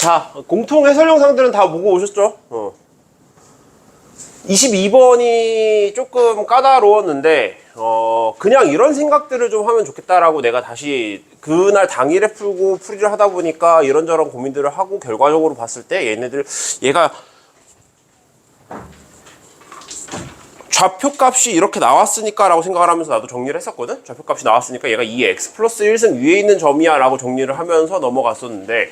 자, 공통 해설 영상들은 다 보고 오셨죠? 22번이 조금 까다로웠는데 그냥 이런 생각들을 좀 하면 좋겠다라고 내가 다시 그날 당일에 풀고 풀이를 하다 보니까 이런저런 고민들을 하고 결과적으로 봤을 때 얘가 좌표값이 이렇게 나왔으니까 라고 생각을 하면서 나도 정리를 했었거든. 좌표값이 나왔으니까 얘가 2x 플러스 1승 위에 있는 점이야 라고 정리를 하면서 넘어갔었는데,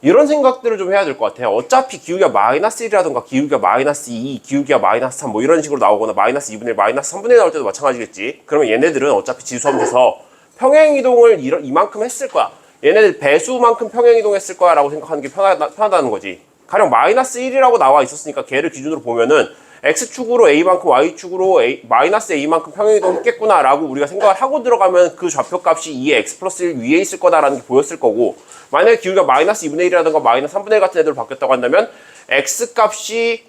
이런 생각들을 좀 해야 될 것 같아요. 어차피 기울기가 마이너스 1이라든가 기울기가 마이너스 2, 기울기가 마이너스 3 뭐 이런 식으로 나오거나 마이너스 2분의 1, 마이너스 3분의 1 나올 때도 마찬가지겠지. 그러면 얘네들은 어차피 지수함에서 평행이동을 이만큼 했을 거야. 얘네들 배수만큼 평행이동했을 거야 라고 생각하는 게 편하다는 거지. 가령 마이너스 1이라고 나와 있었으니까 걔를 기준으로 보면은 X축으로 A만큼 Y축으로 마이너스 A만큼 평행이동 했겠구나 라고 우리가 생각을 하고 들어가면 그 좌표값이 2의 X 플러스 1 위에 있을 거다라는 게 보였을 거고, 만약에 기울기가 마이너스 2분의 1이라든가 마이너스 3분의 1 같은 애들로 바뀌었다고 한다면 X값이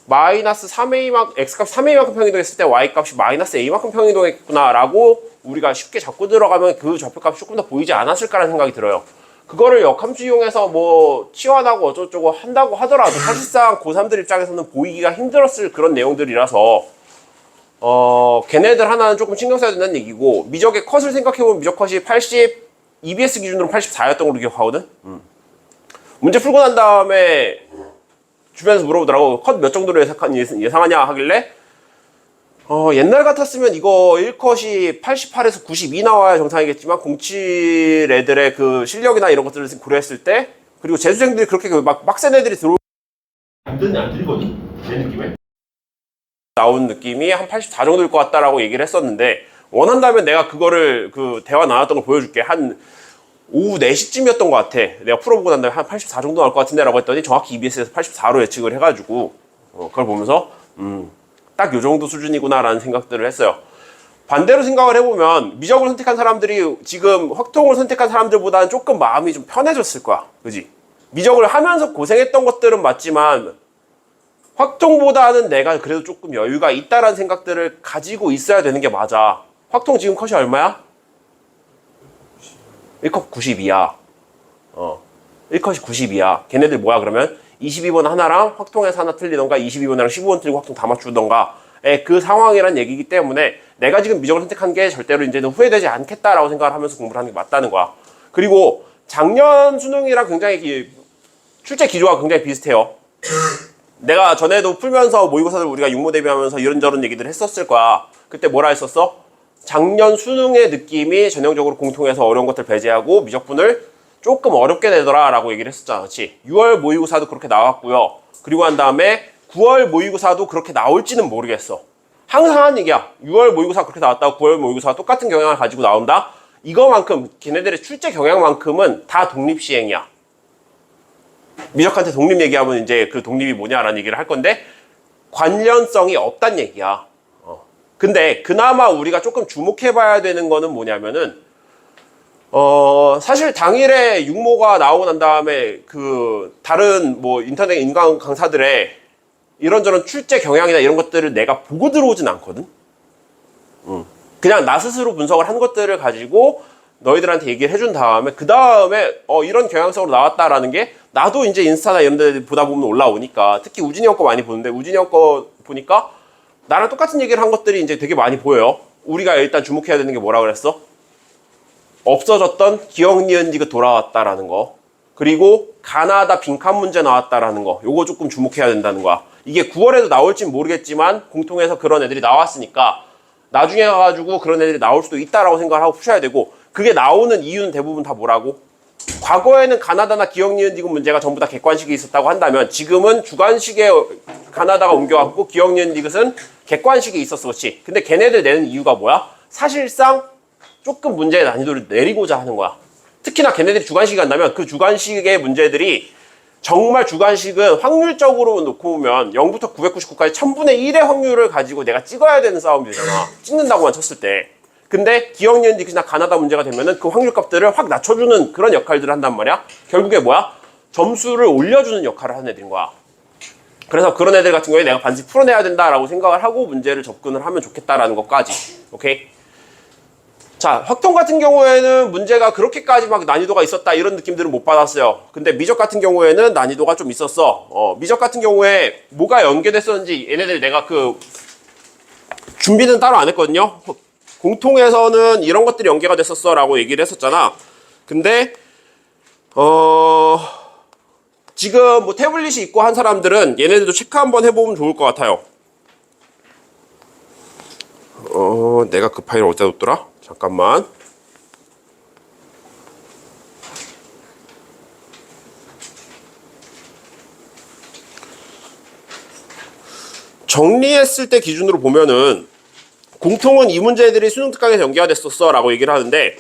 마이너스 3A만큼, X값 3A만큼 평행이동했을 때 Y값이 마이너스 A만큼 평행이동했구나 라고 우리가 쉽게 잡고 들어가면 그 좌표값이 조금 더 보이지 않았을까라는 생각이 들어요. 그거를 역함수 이용해서 뭐 치환하고 어쩌고저쩌고 한다고 하더라도 사실상 고3들 입장에서는 보이기가 힘들었을 그런 내용들이라서 걔네들 하나는 조금 신경 써야 된다는 얘기고, 미적의 컷을 생각해보면 미적 컷이 80, EBS 기준으로 84였던 걸로 기억하거든. 문제 풀고 난 다음에 주변에서 물어보더라고. 컷 몇 정도로 예상하냐 하길래 옛날 같았으면 이거 1컷이 88에서 92 나와야 정상이겠지만 07 애들의 그 실력이나 이런 것들을 고려했을 때, 그리고 재수생들이 그렇게 막 빡센 애들이 안 들거든? 내 느낌에 나온 느낌이 한 84 정도일 것 같다라고 얘기를 했었는데, 원한다면 내가 그거를 그 대화 나눴던 걸 보여줄게. 한 오후 4시쯤이었던 것 같아. 내가 풀어보고 난 다음에 한 84 정도 나올 것 같은데 라고 했더니 정확히 EBS에서 84로 예측을 해가지고 그걸 보면서 딱 요 정도 수준이구나 라는 생각들을 했어요. 반대로 생각을 해보면 미적을 선택한 사람들이 지금 확통을 선택한 사람들보다는 조금 마음이 좀 편해졌을 거야. 그지? 미적을 하면서 고생했던 것들은 맞지만 확통보다는 내가 그래도 조금 여유가 있다라는 생각들을 가지고 있어야 되는 게 맞아. 확통 지금 컷이 얼마야? 1컷 92야. 1컷이 92야. 걔네들 뭐야 그러면? 22번 하나랑 확통에서 하나 틀리던가 22번이랑 15번 틀리고 확통 다 맞추던가 그 상황이란 얘기이기 때문에 내가 지금 미적을 선택한 게 절대로 이제는 후회되지 않겠다라고 생각을 하면서 공부를 하는 게 맞다는 거야. 그리고 작년 수능이랑 굉장히 출제 기조가 굉장히 비슷해요. 내가 전에도 풀면서 모의고사들 우리가 육모 대비하면서 이런저런 얘기들 했었을 거야. 그때 뭐라 했었어? 작년 수능의 느낌이 전형적으로 공통해서 어려운 것들 배제하고 미적분을 조금 어렵게 내더라 라고 얘기를 했었잖아. 그렇지? 6월 모의고사도 그렇게 나왔고요. 그리고 한 다음에 9월 모의고사도 그렇게 나올지는 모르겠어. 항상 하는 얘기야. 6월 모의고사 그렇게 나왔다고 9월 모의고사가 똑같은 경향을 가지고 나온다? 이거만큼 걔네들의 출제 경향만큼은 다 독립시행이야. 미적한테 독립 얘기하면 이제 그 독립이 뭐냐라는 얘기를 할 건데, 관련성이 없단 얘기야. 근데 그나마 우리가 조금 주목해봐야 되는 거는 뭐냐면은 사실 당일에 육모가 나오고 난 다음에 그 다른 뭐 인터넷 인강 강사들의 이런저런 출제 경향이나 이런 것들을 내가 보고 들어오진 않거든. 그냥 나 스스로 분석을 한 것들을 가지고 너희들한테 얘기를 해준 다음에 그 다음에 이런 경향성으로 나왔다라는 게 나도 이제 인스타나 이런 데 보다 보면 올라오니까, 특히 우진이 형 거 많이 보는데 우진이 형 거 보니까 나랑 똑같은 얘기를 한 것들이 이제 되게 많이 보여요. 우리가 일단 주목해야 되는 게 뭐라 그랬어? 없어졌던 기억 니은 디귿 돌아왔다라는 거, 그리고 가나다 빈칸 문제 나왔다라는 거, 요거 조금 주목해야 된다는 거야. 이게 9월에도 나올진 모르겠지만 공통해서 그런 애들이 나왔으니까 나중에 가가지고 그런 애들이 나올 수도 있다라고 생각을 하고 푸셔야 되고, 그게 나오는 이유는 대부분 다 뭐라고? 과거에는 가나다나 기억 니은 디귿 문제가 전부 다 객관식이 있었다고 한다면 지금은 주관식에 가나다가 옮겨왔고 기억 니은 디귿은 객관식이 있었어. 그렇지? 근데 걔네들 내는 이유가 뭐야? 사실상 조금 문제의 난이도를 내리고자 하는 거야. 특히나 걔네들이 주관식이 간다면 그 주관식의 문제들이 정말 주관식은 확률적으로 놓고 보면 0부터 999까지 1000분의 1의 확률을 가지고 내가 찍어야 되는 싸움이 되잖아. 찍는다고만 쳤을 때. 근데 기억 니은 디귿이나 가나다 문제가 되면은 그 확률값들을 확 낮춰주는 그런 역할들을 한단 말이야. 결국에 뭐야? 점수를 올려주는 역할을 하는 애들인 거야. 그래서 그런 애들 같은 경우에 내가 반드시 풀어내야 된다라고 생각을 하고 문제를 접근을 하면 좋겠다라는 것까지. 오케이? 자, 확통 같은 경우에는 문제가 그렇게까지 막 난이도가 있었다 이런 느낌들은 못 받았어요. 근데 미적 같은 경우에는 난이도가 좀 있었어. 미적 같은 경우에 뭐가 연계됐었는지 얘네들 내가 그 준비는 따로 안 했거든요. 공통에서는 이런 것들이 연계가 됐었어 라고 얘기를 했었잖아. 근데 지금 뭐 태블릿이 있고 한 사람들은 얘네들도 체크 한번 해보면 좋을 것 같아요. 내가 그 파일 어디다 뒀더라? 잠깐만. 정리했을 때 기준으로 보면은 공통은 이 문제들이 수능 특강에서 연계가 됐었어 라고 얘기를 하는데,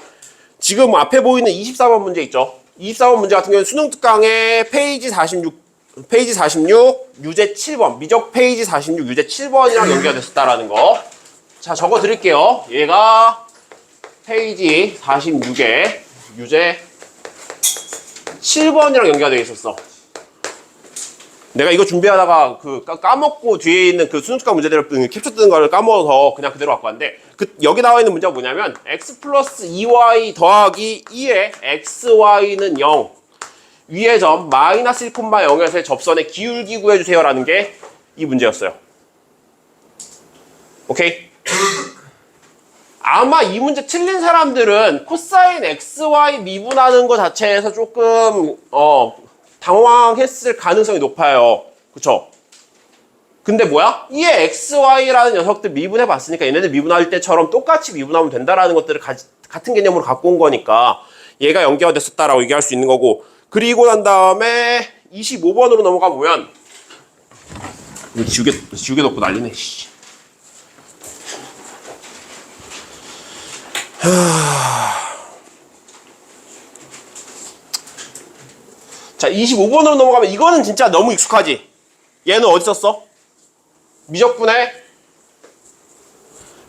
지금 앞에 보이는 24번 문제 있죠. 24번 문제 같은 경우는 수능 특강의 페이지 46 유제 7번 미적 페이지 46 유제 7번이랑 연계가 됐었다라는 거. 자, 적어 드릴게요. 얘가 페이지 46에 유제 7번이랑 연계가 되어 있었어. 내가 이거 준비하다가 그 까먹고 뒤에 있는 그 수능 특강 문제들을 캡처 뜨는 걸 까먹어서 그냥 그대로 갖고 왔는데, 여기 나와 있는 문제가 뭐냐면 x 플러스 2y 더하기 2의 xy는 0 위의 점 마이너스 1,0에서의 접선의 기울기 구해주세요 라는 게 이 문제였어요. 오케이? 아마 이 문제 틀린 사람들은 코사인 xy 미분하는 것 자체에서 조금 당황했을 가능성이 높아요. 그쵸? 근데 뭐야? 이에 xy라는 녀석들 미분해 봤으니까 얘네들 미분할 때처럼 똑같이 미분하면 된다라는 것들을 같은 개념으로 갖고 온 거니까 얘가 연계가 됐었다라고 얘기할 수 있는 거고, 그리고 난 다음에 25번으로 넘어가 보면 이거 지우개 덮고 난리네. 자, 25번으로 넘어가면 이거는 진짜 너무 익숙하지? 얘는 어디 있었어? 미적분의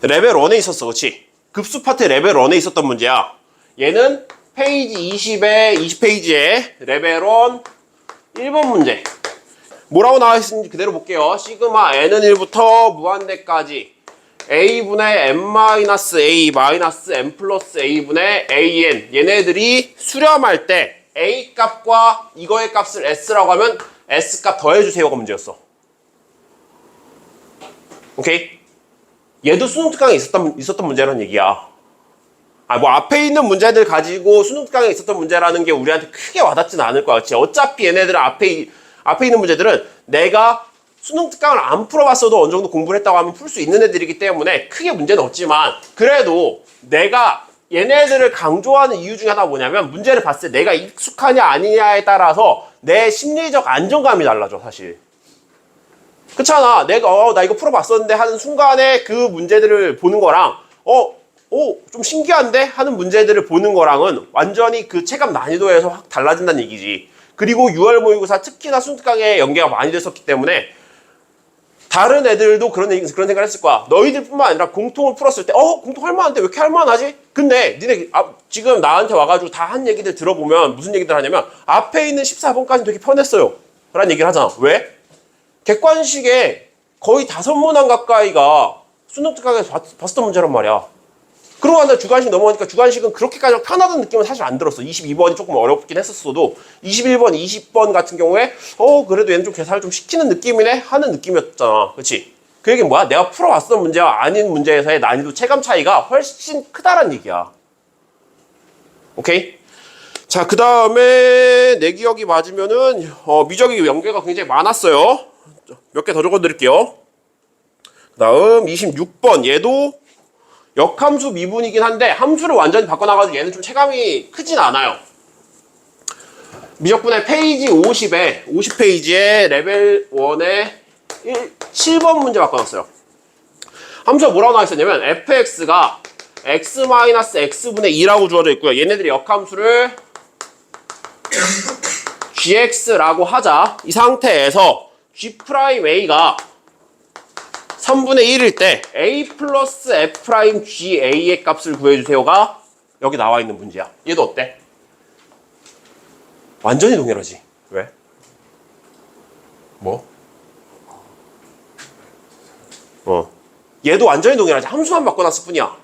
레벨 1에 있었어. 그치? 급수 파트 레벨 1에 있었던 문제야. 얘는 페이지 20페이지에 레벨 1 1번 문제. 뭐라고 나와 있는지 그대로 볼게요. 시그마 n은 1부터 무한대까지 a분의 n-a 마이너스 n 플러스 a분의 an, 얘네들이 수렴할 때 a 값과 이거의 값을 s라고 하면 s 값 더해주세요가 문제였어. 오케이? 얘도 수능 특강에 있었던 문제라는 얘기야. 뭐 앞에 있는 문제들 가지고 수능 특강에 있었던 문제라는 게 우리한테 크게 와닿지는 않을 것 같지. 어차피 얘네들은 앞에 있는 문제들은 내가 수능 특강을 안 풀어봤어도 어느 정도 공부를 했다고 하면 풀 수 있는 애들이기 때문에 크게 문제는 없지만, 그래도 내가 얘네들을 강조하는 이유 중에 하나가 뭐냐면 문제를 봤을 때 내가 익숙하냐 아니냐에 따라서 내 심리적 안정감이 달라져 사실. 그렇잖아. 내가 나 이거 풀어봤었는데 하는 순간에 그 문제들을 보는 거랑 좀 신기한데 하는 문제들을 보는 거랑은 완전히 그 체감 난이도에서 확 달라진다는 얘기지. 그리고 6월 모의고사 특히나 수능 특강에 연계가 많이 됐었기 때문에 다른 애들도 그런 생각을 했을 거야. 너희들뿐만 아니라 공통을 풀었을 때 공통 할만한데 왜 이렇게 할만하지? 근데 니네 지금 나한테 와가지고 다 한 얘기들 들어보면 무슨 얘기들 하냐면 앞에 있는 14번까지는 되게 편했어요 라는 얘기를 하잖아. 왜? 객관식에 거의 5문항 가까이가 수능 특강에서 봤었던 문제란 말이야. 그러고 나서 주관식 넘어가니까 주관식은 그렇게까지 편하다는 느낌은 사실 안 들었어. 22번이 조금 어렵긴 했었어도 21번, 20번 같은 경우에 그래도 얘는 좀 계산을 좀 시키는 느낌이네 하는 느낌이었잖아. 그렇지? 그 얘기는 뭐야? 내가 풀어왔던 문제와 아닌 문제에서의 난이도 체감 차이가 훨씬 크다란 얘기야. 오케이? 자, 그 다음에 내 기억이 맞으면은 미적이 연계가 굉장히 많았어요. 몇 개 더 적어드릴게요. 그 다음 26번 얘도 역함수 미분이긴 한데 함수를 완전히 바꿔놔가지고 얘는 좀 체감이 크진 않아요. 미적분의 페이지 50페이지에 레벨 1에 7번 문제 바꿔놨어요. 함수가 뭐라고 나와 있었냐면 fx가 x-x분의 2라고 주어져 있고요. 얘네들이 역함수를 gx라고 하자. 이 상태에서 g'a가 3분의 1일 때 a 플러스 f'ga의 값을 구해주세요가 여기 나와 있는 문제야. 얘도 어때? 완전히 동일하지. 왜? 뭐? 얘도 완전히 동일하지. 함수만 바꿔놨을 뿐이야.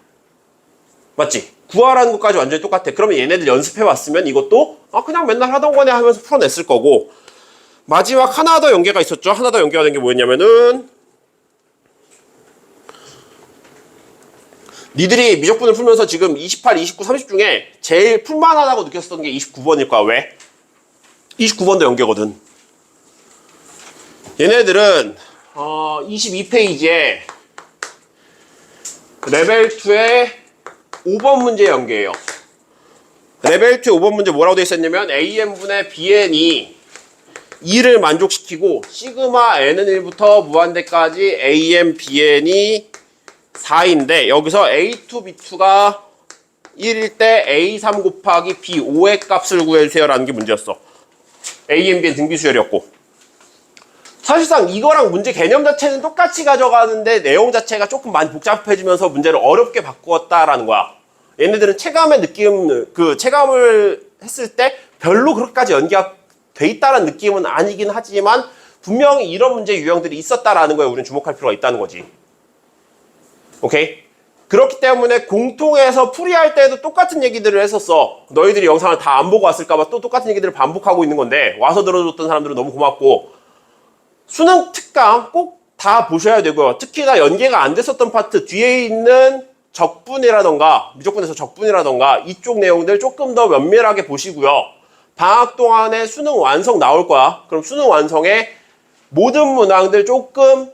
맞지? 구하라는 것까지 완전히 똑같아. 그러면 얘네들 연습해왔으면 이것도 그냥 맨날 하던 거네 하면서 풀어냈을 거고. 마지막 하나 더 연계가 있었죠. 하나 더 연계가 된 게 뭐였냐면은 니들이 미적분을 풀면서 지금 28, 29, 30 중에 제일 풀만하다고 느꼈었던 게 29번일 거야. 왜? 29번도 연계거든. 얘네들은 22페이지에 레벨 2의 5번 문제 연계예요. 레벨 2 5번 문제 뭐라고 되어 있었냐면 AN분의 BN이 2를 만족시키고 시그마 N은 1부터 무한대까지 AN, BN이 4인데 여기서 A2, B2가 1일 때 A3 곱하기 B5의 값을 구해주세요 라는 게 문제였어. AN, BN 등비수열이었고 사실상 이거랑 문제 개념 자체는 똑같이 가져가는데 내용 자체가 조금 많이 복잡해지면서 문제를 어렵게 바꾸었다라는 거야. 얘네들은 체감의 느낌, 그 체감을 했을 때 별로 그렇게까지 연계가 돼 있다는 느낌은 아니긴 하지만 분명히 이런 문제 유형들이 있었다라는 거에 우리는 주목할 필요가 있다는 거지. 오케이? 그렇기 때문에 공통해서 풀이할 때도 똑같은 얘기들을 했었어. 너희들이 영상을 다 안 보고 왔을까봐 또 똑같은 얘기들을 반복하고 있는 건데 와서 들어줬던 사람들은 너무 고맙고 수능 특강 꼭 다 보셔야 되고요. 특히나 연계가 안 됐었던 파트 뒤에 있는 적분이라던가 미적분에서 적분이라던가 이쪽 내용들 조금 더 면밀하게 보시고요. 방학 동안에 수능 완성 나올 거야. 그럼 수능 완성에 모든 문항들 조금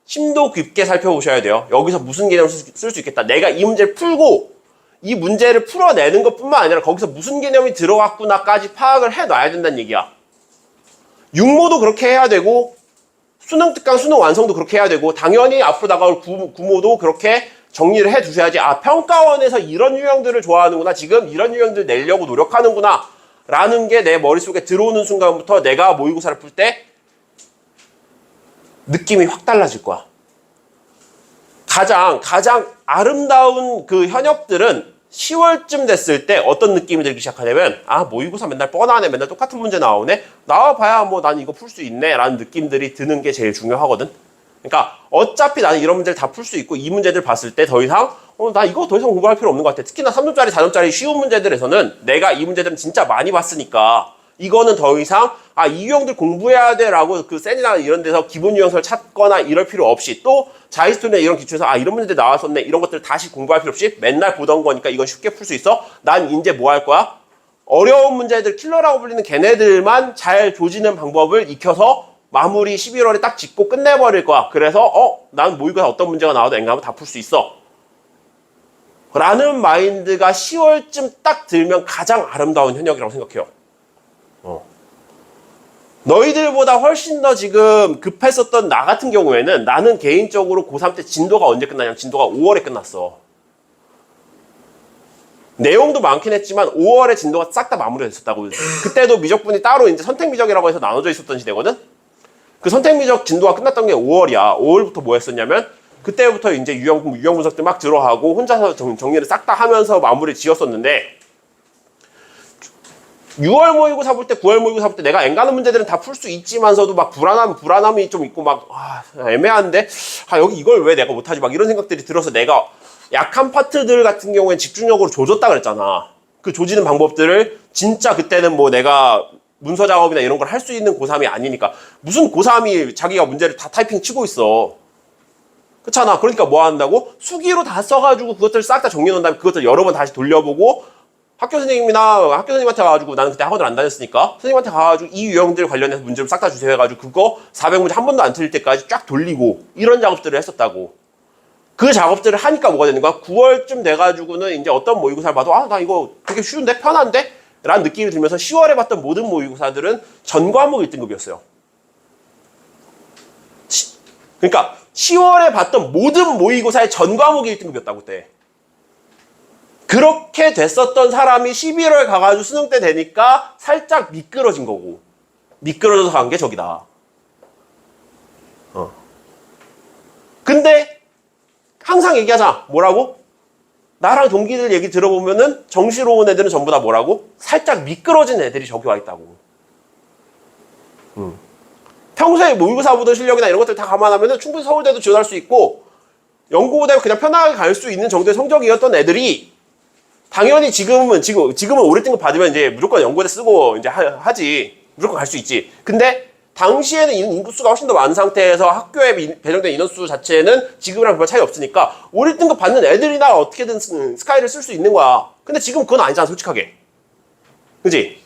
심도 깊게 살펴보셔야 돼요. 여기서 무슨 개념을 쓸 수 있겠다. 내가 이 문제를 풀고 이 문제를 풀어내는 것뿐만 아니라 거기서 무슨 개념이 들어갔구나까지 파악을 해놔야 된다는 얘기야. 육모도 그렇게 해야 되고 수능 특강, 수능 완성도 그렇게 해야 되고 당연히 앞으로 나갈 구모도 그렇게 정리를 해두셔야지 평가원에서 이런 유형들을 좋아하는구나. 지금 이런 유형들 내려고 노력하는구나. 라는 게 내 머릿속에 들어오는 순간부터 내가 모의고사를 풀 때 느낌이 확 달라질 거야. 가장 아름다운 그 현역들은 10월쯤 됐을 때 어떤 느낌이 들기 시작하냐면 모의고사 맨날 뻔하네. 맨날 똑같은 문제 나오네. 나와봐야 뭐 난 이거 풀 수 있네. 라는 느낌들이 드는 게 제일 중요하거든. 그러니까 어차피 나는 이런 문제를 다 풀 수 있고 이 문제들 봤을 때 더 이상 나 이거 더 이상 공부할 필요 없는 것 같아. 특히나 3점짜리, 4점짜리 쉬운 문제들에서는 내가 이 문제들은 진짜 많이 봤으니까 이거는 더 이상 이 유형들 공부해야 돼 라고 그 센이나 이런 데서 기본 유형서를 찾거나 이럴 필요 없이 또 자이스토리나 이런 기초에서 이런 문제들 나왔었네 이런 것들 다시 공부할 필요 없이 맨날 보던 거니까 이건 쉽게 풀 수 있어. 난 이제 뭐 할 거야? 어려운 문제들 킬러라고 불리는 걔네들만 잘 조지는 방법을 익혀서 마무리 11월에 딱 짓고 끝내버릴 거야. 그래서 난 모의고사 어떤 문제가 나와도 엔간하면 다 풀 수 있어 라는 마인드가 10월쯤 딱 들면 가장 아름다운 현역이라고 생각해요. 너희들보다 훨씬 더 지금 급했었던 나 같은 경우에는 나는 개인적으로 고3 때 진도가 언제 끝나냐면 진도가 5월에 끝났어. 내용도 많긴 했지만 5월에 진도가 싹 다 마무리됐었다고. 그때도 미적분이 따로 이제 선택미적이라고 해서 나눠져 있었던 시대거든. 그 선택미적 진도가 끝났던 게 5월이야. 5월부터 뭐 했었냐면 그때부터 이제 유형 분석들 막 들어가고 혼자서 정리를 싹 다 하면서 마무리 지었었는데 6월 모의고사 볼 때, 9월 모의고사 볼 때 내가 엔가는 문제들은 다 풀 수 있지만서도 막 불안함이 좀 있고 막 애매한데 여기 이걸 왜 내가 못하지 막 이런 생각들이 들어서 내가 약한 파트들 같은 경우엔 집중력으로 조졌다 그랬잖아. 그 조지는 방법들을 진짜 그때는 뭐 내가 문서 작업이나 이런 걸 할 수 있는 고3이 아니니까 무슨 고3이 자기가 문제를 다 타이핑 치고 있어. 그렇잖아. 그러니까 뭐 한다고? 수기로 다 써가지고 그것들 싹 다 정리해 놓은 다음에 그것들 여러 번 다시 돌려보고 학교 선생님한테 가가지고 나는 그때 학원을 안 다녔으니까 선생님한테 가가지고 이 유형들 관련해서 문제를 싹 다 주세요 해가지고 그거 400문제 한 번도 안 틀릴 때까지 쫙 돌리고 이런 작업들을 했었다고. 그 작업들을 하니까 뭐가 되는 거야? 9월쯤 돼가지고는 이제 어떤 모의고사를 봐도 나 이거 되게 쉬운데? 편한데? 라는 느낌이 들면서 10월에 봤던 모든 모의고사들은 전 과목 1등급이었어요. 그러니까 10월에 봤던 모든 모의고사의 전 과목이 1등급이었다고 그때. 그렇게 됐었던 사람이 11월 가가지고 수능 때 되니까 살짝 미끄러진 거고 미끄러져서 간 게 저기다. 근데 항상 얘기하자. 뭐라고? 나랑 동기들 얘기 들어보면은 정시로운 애들은 전부 다 뭐라고? 살짝 미끄러진 애들이 저기 와 있다고. 평소에 모의고사 보던 실력이나 이런 것들 다 감안하면은 충분히 서울대도 지원할 수 있고 연고대 그냥 편하게 갈 수 있는 정도의 성적이었던 애들이 당연히 지금은 오래 등급 받으면 이제 무조건 연고대 쓰고 이제 하지. 무조건 갈 수 있지. 근데 당시에는 인구수가 훨씬 더 많은 상태에서 학교에 배정된 인원수 자체는 지금이랑 별 차이 없으니까 5, 1등급 받는 애들이나 어떻게든 스카이를 쓸 수 있는 거야. 근데 지금 그건 아니잖아, 솔직하게. 그지?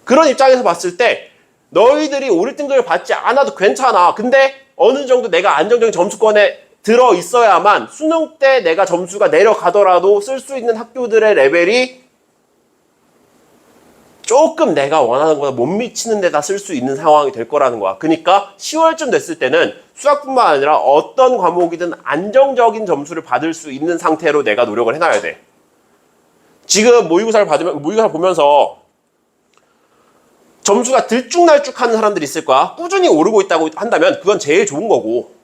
그런 입장에서 봤을 때 너희들이 5, 1등급을 받지 않아도 괜찮아. 근데 어느 정도 내가 안정적인 점수권에 들어 있어야만 수능 때 내가 점수가 내려가더라도 쓸 수 있는 학교들의 레벨이 조금 내가 원하는 거보다 못 미치는 데다 쓸 수 있는 상황이 될 거라는 거야. 그러니까 10월쯤 됐을 때는 수학뿐만 아니라 어떤 과목이든 안정적인 점수를 받을 수 있는 상태로 내가 노력을 해놔야 돼. 지금 모의고사를 보면서 점수가 들쭉날쭉하는 사람들이 있을 거야. 꾸준히 오르고 있다고 한다면 그건 제일 좋은 거고,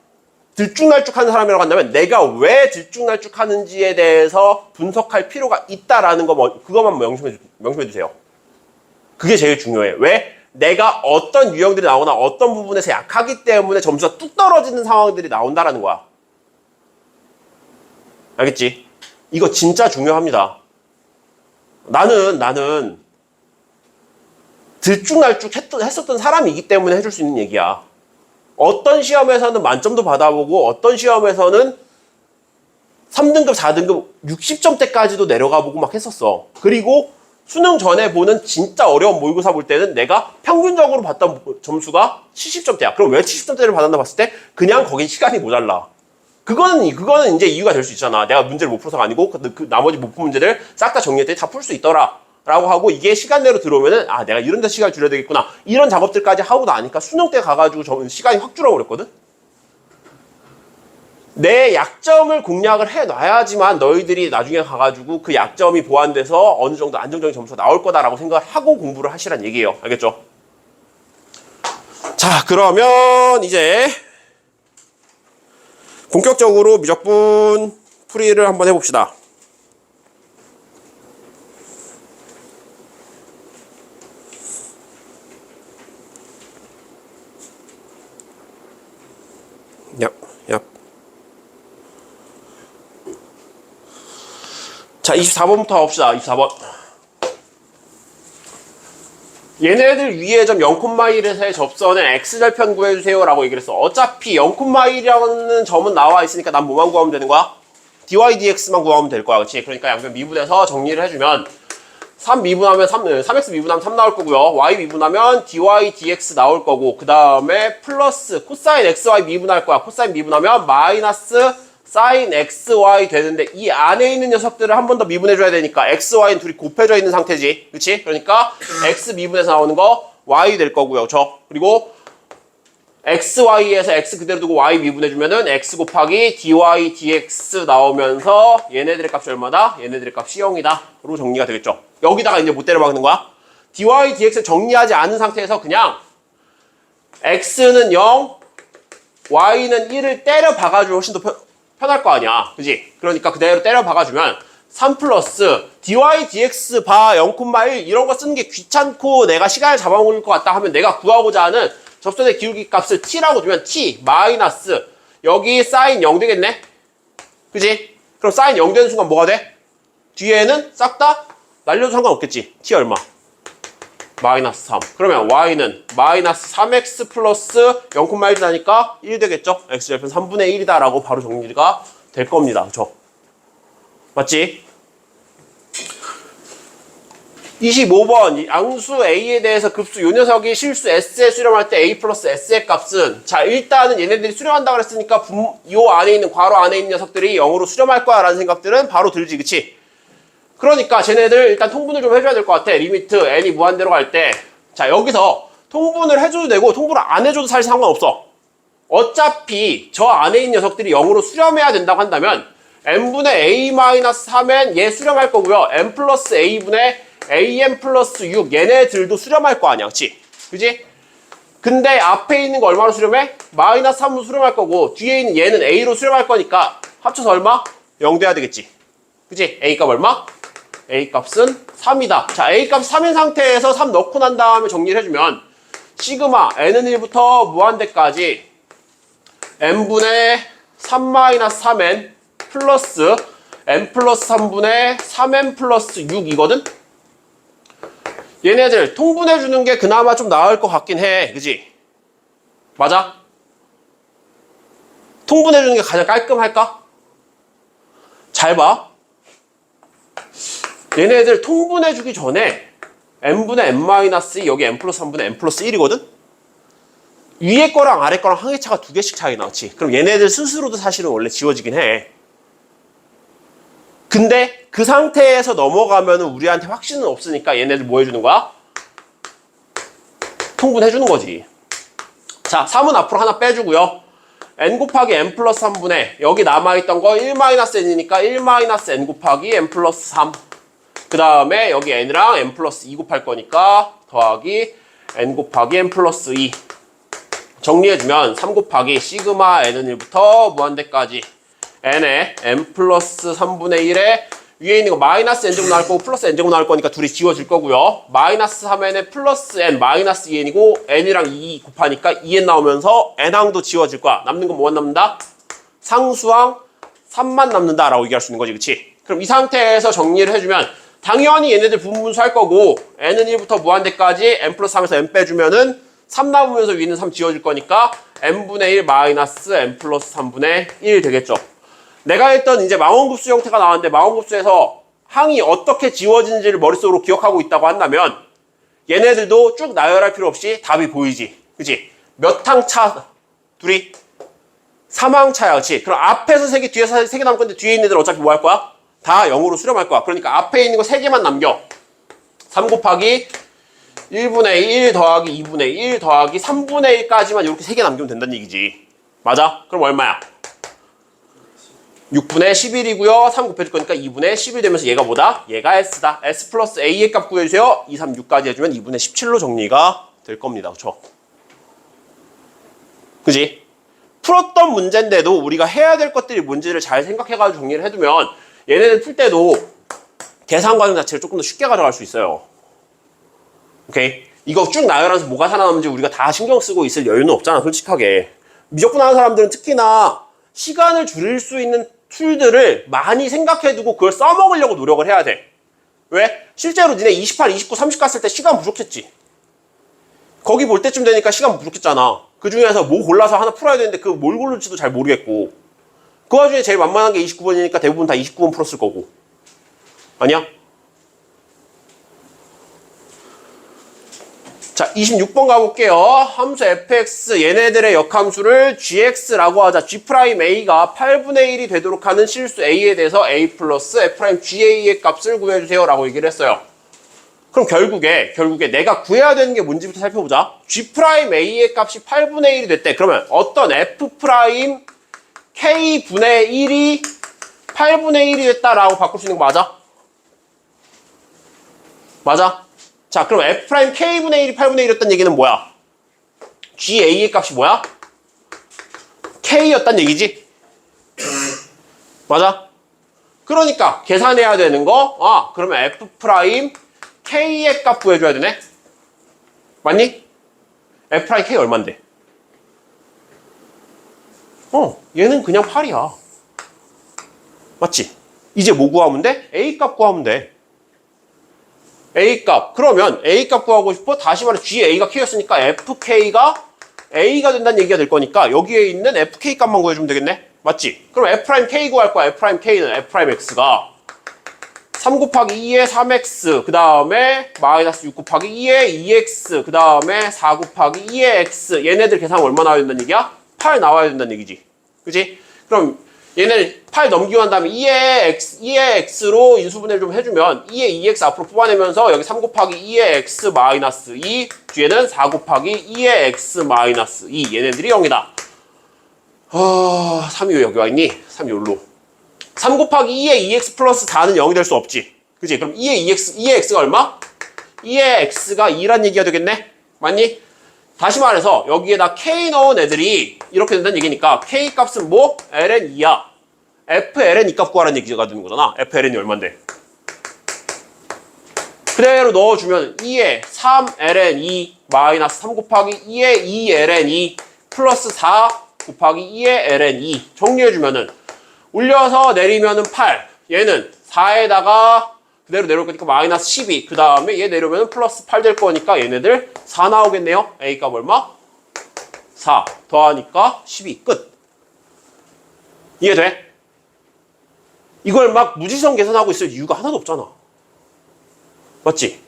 들쭉날쭉하는 사람이라고 한다면 내가 왜 들쭉날쭉하는지에 대해서 분석할 필요가 있다라는 거, 그것만 명심해 주세요. 그게 제일 중요해. 왜? 내가 어떤 유형들이 나오나 어떤 부분에서 약하기 때문에 점수가 뚝 떨어지는 상황들이 나온다라는 거야. 알겠지? 이거 진짜 중요합니다. 나는 들쭉날쭉 했었던 사람이기 때문에 해줄 수 있는 얘기야. 어떤 시험에서는 만점도 받아보고 어떤 시험에서는 3등급, 4등급, 60점대까지도 내려가 보고 막 했었어. 그리고 수능 전에 보는 진짜 어려운 모의고사 볼 때는 내가 평균적으로 봤던 점수가 70점대야. 그럼 왜 70점대를 받았나 봤을 때 그냥 거긴 시간이 모자라. 그거는 이제 이유가 될 수 있잖아. 내가 문제를 못 풀어서가 아니고 그 나머지 못 푼 문제를 싹 다 정리했더니 다 풀 수 있더라 라고 하고, 이게 시간 내로 들어오면은 내가 이런 데 시간을 줄여야 되겠구나, 이런 작업들까지 하고 나니까 수능 때 가가지고 시간이 확 줄어버렸거든. 내 약점을 공략을 해놔야지만 너희들이 나중에 가가지고 그 약점이 보완돼서 어느 정도 안정적인 점수가 나올 거다라고 생각을 하고 공부를 하시란 얘기예요. 알겠죠? 자, 그러면 이제 본격적으로 미적분 풀이를 한번 해봅시다. 얍. 자, 24번부터 가봅시다. 24번. 얘네들 위에 점 0,1에서의 접선을 x절편 구해주세요 라고 얘기를 했어. 어차피 0,1이라는 점은 나와 있으니까 난 뭐만 구하면 되는 거야? dy dx만 구하면 될 거야. 그치? 그러니까 양변 미분해서 정리를 해주면 3 미분하면 3x 미분하면 3 나올 거고요. y 미분하면 dy dx 나올 거고, 그 다음에 플러스 코사인 xy 미분할 거야. 코사인 미분하면 마이너스 사인 xy 되는데, 이 안에 있는 녀석들을 한 번 더 미분해줘야 되니까 xy는 둘이 곱해져 있는 상태지. 그치? 그러니까 x 미분해서 나오는 거 y 될 거고요. 그쵸? 그리고 xy에서 x 그대로 두고 y 미분해주면은 x 곱하기 dy dx 나오면서 얘네들의 값이 얼마다? 얘네들의 값이 0이다 로 정리가 되겠죠. 여기다가 이제 못 때려박는 거야. dy dx를 정리하지 않은 상태에서 그냥 x는 0, y는 1을 때려 박아주면 훨씬 더 편할 거 아니야. 그지? 그러니까 그대로 때려 박아주면 3 플러스 dy dx 바 0,1 이런 거 쓰는 게 귀찮고 내가 시간을 잡아먹을 것 같다 하면 내가 구하고자 하는 접선의 기울기 값을 t라고 두면 t 마이너스 여기 사인 0 되겠네? 그지? 그럼 사인 0 되는 순간 뭐가 돼? 뒤에는 싹 다 날려도 상관없겠지. t 얼마? 마이너스 3. 그러면 y는 마이너스 3x 플러스 0,1 나니까 1 되겠죠? x절편 3분의 1이다 라고 바로 정리가 될 겁니다. 그쵸? 맞지? 25번 양수 a에 대해서 급수 요 녀석이 실수 s에 수렴할 때 a 플러스 s의 값은, 자 일단은 얘네들이 수렴한다고 그랬으니까 요 안에 있는 괄호 안에 있는 녀석들이 0으로 수렴할 거야 라는 생각들은 바로 들지. 그치? 그러니까 쟤네들 일단 통분을 좀 해줘야 될 것 같아. 리미트 n이 무한대로 갈 때. 자 여기서 통분을 해줘도 되고 통분을 안 해줘도 사실 상관없어. 어차피 저 안에 있는 녀석들이 0으로 수렴해야 된다고 한다면 n분의 a-3n 얘 수렴할 거고요. n 플러스 a분의 an 플러스 6 얘네들도 수렴할 거 아니야. 그치? 그지? 근데 앞에 있는 거 얼마로 수렴해? 마이너스 3으로 수렴할 거고 뒤에 있는 얘는 a로 수렴할 거니까 합쳐서 얼마? 0 돼야 되겠지. 그지? a 값 얼마? a 값은 3이다. 자, a 값 3인 상태에서 3 넣고 난 다음에 정리를 해주면 시그마 n은 1부터 무한대까지 n분의 3-3n 플러스 n 플러스 3분의 3n 플러스 6이거든? 얘네들 통분해주는 게 그나마 좀 나을 것 같긴 해. 그지? 맞아? 통분해주는 게 가장 깔끔할까? 잘 봐. 얘네들 통분해주기 전에 n분의 n-2 여기 n 플러스 3분의 n 플러스 1이거든? 위에 거랑 아래 거랑 항해차가 2개씩 차이 나지. 그럼 얘네들 스스로도 사실은 원래 지워지긴 해. 근데 그 상태에서 넘어가면 우리한테 확신은 없으니까 얘네들 뭐 해주는 거야? 통분해주는 거지. 자, 3은 앞으로 하나 빼주고요. n 곱하기 n 플러스 3분의 여기 남아있던 거 1-n이니까 1-n 곱하기 n 플러스 3. 그 다음에 여기 n이랑 n 플러스 2 곱할 거니까 더하기 n 곱하기 n 플러스 2. 정리해주면 3 곱하기 시그마 n은 1부터 무한대까지 n에 n 플러스 3분의 1에 위에 있는 거 마이너스 n제곱 나올 거고 플러스 n제곱 나올 거니까 둘이 지워질 거고요. 마이너스 3n에 플러스 n 마이너스 2n이고 n이랑 2 곱하니까 2n 나오면서 n항도 지워질 거야. 남는 건 뭐가 남는다? 상수항 3만 남는다라고 얘기할 수 있는 거지. 그치? 그럼 이 상태에서 정리를 해주면 당연히 얘네들 부분분수 할 거고 n은 1부터 무한대까지 n 플러스 3에서 n 빼주면은 3 남으면서 위는 3 지워질 거니까 n분의 1 마이너스 n 플러스 3분의 1 되겠죠. 내가 했던 이제 망원급수 형태가 나왔는데 망원급수에서 항이 어떻게 지워지는지를 머릿속으로 기억하고 있다고 한다면 얘네들도 쭉 나열할 필요 없이 답이 보이지. 그치? 몇 항 차? 둘이? 3항 차야. 그치? 그럼 앞에서 3개, 뒤에서 3개 남을 건데 뒤에 있는 애들 어차피 뭐 할 거야? 다 0으로 수렴할 거야. 그러니까 앞에 있는 거 3개만 남겨. 3 곱하기 1분의 1 더하기 2분의 1 더하기 3분의 1까지만 이렇게 3개 남기면 된다는 얘기지. 맞아? 그럼 얼마야? 6분의 11이고요. 3 곱해줄 거니까 2분의 11 되면서 얘가 뭐다? 얘가 S다. S 플러스 A의 값 구해주세요. 2, 3, 6까지 해주면 2분의 17로 정리가 될 겁니다. 그쵸? 그지? 풀었던 문제인데도 우리가 해야 될 것들이 뭔지를 잘 생각해가지고 정리를 해두면 얘네들 풀 때도 계산 과정 자체를 조금 더 쉽게 가져갈 수 있어요. 오케이? 이거 쭉 나열하면서 뭐가 살아남는지 우리가 다 신경 쓰고 있을 여유는 없잖아, 솔직하게. 미적분 하는 사람들은 특히나 시간을 줄일 수 있는 툴들을 많이 생각해두고 그걸 써먹으려고 노력을 해야 돼. 왜? 실제로 니네 28, 29, 30 갔을 때 시간 부족했지. 거기 볼 때쯤 되니까 시간 부족했잖아. 그 중에서 뭐 골라서 하나 풀어야 되는데 그 뭘 고를지도 잘 모르겠고. 그 와중에 제일 만만한 게 29번이니까 대부분 다 29번 풀었을 거고. 아니야? 자, 26번 가볼게요. 함수 fx 얘네들의 역함수를 gx라고 하자. g'a가 8분의 1이 되도록 하는 실수 a에 대해서 a 플러스 f'ga의 값을 구해주세요 라고 얘기를 했어요. 그럼 결국에 내가 구해야 되는 게 뭔지부터 살펴보자. g'a의 값이 8분의 1이 됐대. 그러면 어떤 f'k분의 1이 8분의 1이 됐다라고 바꿀 수 있는 거 맞아? 맞아? 자, 그럼 F'K분의 1이 8분의 1이었다는 얘기는 뭐야? GA의 값이 뭐야? K였단 얘기지? 맞아? 그러니까 계산해야 되는 거, 그러면 F'K의 값 구해줘야 되네? 맞니? F'K 얼만데? 얘는 그냥 8이야. 맞지? 이제 뭐 구하면 돼? A 값 구하면 돼. A값. 그러면 A값 구하고 싶어? 다시 말해 GA가 K였으니까 FK가 A가 된다는 얘기가 될 거니까 여기에 있는 FK 값만 구해주면 되겠네? 맞지? 그럼 F'K 구할 거야. F'K는 F'X가 3 곱하기 2에 3X 그 다음에 마이너스 6 곱하기 2에 2X 그 다음에 4 곱하기 2에 X 얘네들 계산 얼마 나와야 된다는 얘기야? 8 나와야 된다는 얘기지. 그치? 그럼 얘네를 8 넘기고 난 다음에 2의 x로 인수분해를 좀 해주면 2의 2x 앞으로 뽑아내면서 여기 3 곱하기 2의 x 마이너스 2 뒤에는 4 곱하기 2의 x 마이너스 2 얘네들이 0이다. 3이 왜 여기 와있니? 3이 여기로 3 곱하기 2의 2x 플러스 4는 0이 될 수 없지. 그치? 그럼 2의 x가 얼마? 2의 x가 2란 얘기가 되겠네? 맞니? 다시 말해서 여기에다 K 넣은 애들이 이렇게 된다는 얘기니까 K 값은 뭐? ln2야. FLN 2값 구하라는 얘기가 되는 거잖아. FLN이 얼만데? 그대로 넣어주면 2에 3ln2 마이너스 3 곱하기 2에 2ln2 플러스 4 곱하기 2에 ln2 정리해주면은 올려서 내리면은 8 얘는 4에다가 그대로 내려올 거니까 마이너스 12. 그 다음에 얘 내려오면 플러스 8 될 거니까 얘네들 4 나오겠네요. A값 얼마? 4 더하니까 12 끝. 이해돼? 이걸 막 무지성 계산하고 있을 이유가 하나도 없잖아. 맞지?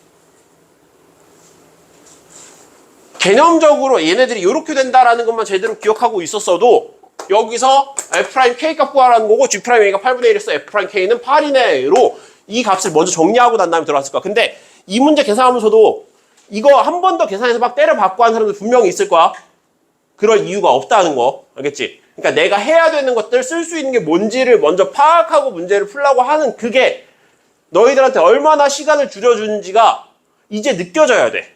개념적으로 얘네들이 이렇게 된다라는 것만 제대로 기억하고 있었어도 여기서 F'K 값 구하라는 거고 G'A가 8분의 1에서 F'K는 8이네로 이 값을 먼저 정리하고 난 다음에 들어갔을 거야. 근데 이 문제 계산하면서도 이거 한 번 더 계산해서 막 때려 받고 하는 사람들 분명히 있을 거야. 그럴 이유가 없다는 거. 알겠지? 그러니까 내가 해야 되는 것들 쓸 수 있는 게 뭔지를 먼저 파악하고 문제를 풀라고 하는 그게 너희들한테 얼마나 시간을 줄여주는지가 이제 느껴져야 돼.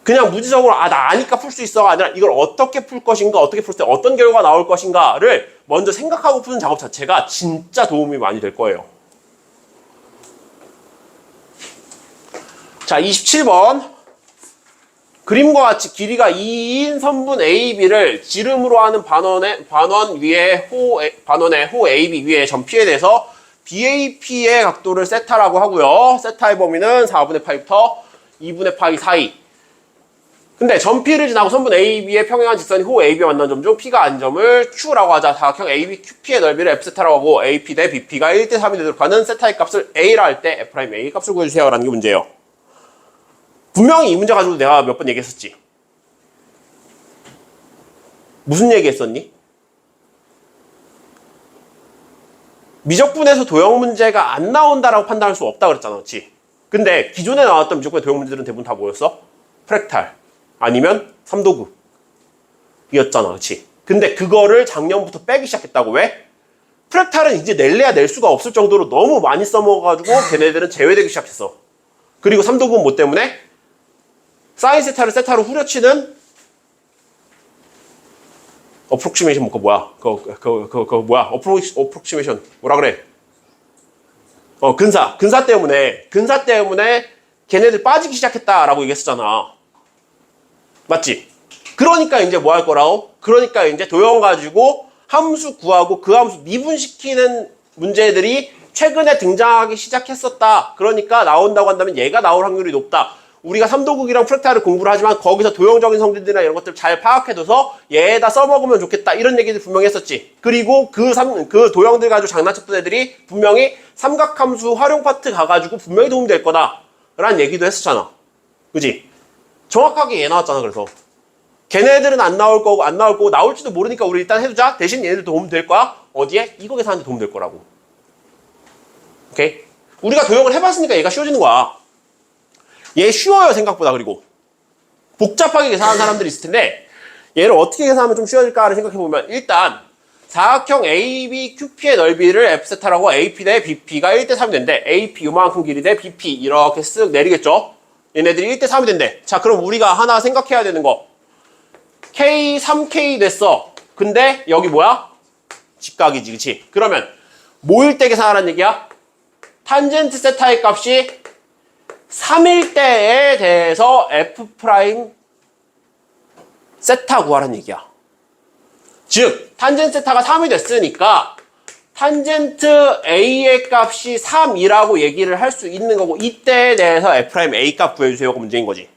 그냥 무지성으로 나 아니까 풀 수 있어가 아니라 이걸 어떻게 풀 것인가, 어떻게 풀 때 어떤 결과가 나올 것인가를 먼저 생각하고 푸는 작업 자체가 진짜 도움이 많이 될 거예요. 자, 27번. 그림과 같이 길이가 2인 선분 AB를 지름으로 하는 반원 위에 반원의 호 AB 위에 점 P에 대해서 BAP의 각도를 세타라고 하고요. 세타의 범위는 4분의 파이부터 2분의 파이 사이. 근데 점 P를 지나고 선분 AB의 평행한 직선이 호 AB와 만난 점 중 P가 아닌 점을 Q라고 하자. 사각형 AB QP의 넓이를 F세타라고 하고 AP 대 BP가 1대 3이 되도록 하는 세타의 값을 A라 할 때 F'A 값을 구해주세요 라는 게 문제예요. 분명히 이 문제 가지고 내가 몇 번 얘기했었지. 무슨 얘기했었니? 미적분에서 도형 문제가 안 나온다라고 판단할 수 없다 그랬잖아, 그렇지? 근데 기존에 나왔던 미적분의 도형 문제들은 대부분 다 뭐였어? 프랙탈 아니면 3도급이었잖아, 그렇지? 근데 그거를 작년부터 빼기 시작했다고. 왜? 프랙탈은 이제 낼래야 낼 수가 없을 정도로 너무 많이 써먹어가지고 걔네들은 제외되기 시작했어. 그리고 3도급은 뭐 때문에? 사인 세타를 세타로 후려치는 어프록시메이션 뭐야? 그거 뭐야? 어프록시메이션 뭐라 그래? 근사 때문에 걔네들 빠지기 시작했다라고 얘기했었잖아. 맞지? 그러니까 이제 뭐 할 거라고? 그러니까 이제 도형 가지고 함수 구하고 그 함수 미분시키는 문제들이 최근에 등장하기 시작했었다. 그러니까 나온다고 한다면 얘가 나올 확률이 높다. 우리가 3도극이랑 프랙탈을 공부를 하지만 거기서 도형적인 성질들이나 이런 것들 잘 파악해둬서 얘에다 써먹으면 좋겠다. 이런 얘기들 분명히 했었지. 그리고 그 도형들 가지고 장난쳤던 애들이 분명히 삼각함수 활용 파트 가가지고 분명히 도움이 될 거다. 라는 얘기도 했었잖아. 그지? 정확하게 얘 나왔잖아. 그래서 걔네들은 안 나올 거고 나올지도 모르니까 우리 일단 해두자. 대신 얘네들 도움 될 거야. 어디에? 이거 계산하는데 도움 될 거라고. 오케이? 우리가 도형을 해봤으니까 얘가 쉬워지는 거야. 얘 쉬워요, 생각보다. 그리고 복잡하게 계산하는 사람들이 있을 텐데 얘를 어떻게 계산하면 좀 쉬워질까를 생각해보면 일단 사각형 AB QP의 넓이를 F세타라고 AP 대 BP가 1대 3이 된대. AP 요만큼 길이 대 BP 이렇게 쓱 내리겠죠. 얘네들이 1대 3이 된대. 자, 그럼 우리가 하나 생각해야 되는 거 K 3K 됐어. 근데 여기 뭐야? 직각이지, 그치? 그러면 뭐일 때 계산하라는 얘기야? 탄젠트 세타의 값이 3일 때에 대해서 F' 세타 구하라는 얘기야. 즉 탄젠트 세타가 3이 됐으니까 탄젠트 A의 값이 3이라고 얘기를 할 수 있는 거고 이때에 대해서 F'A 값 구해주세요가 문제인 거지.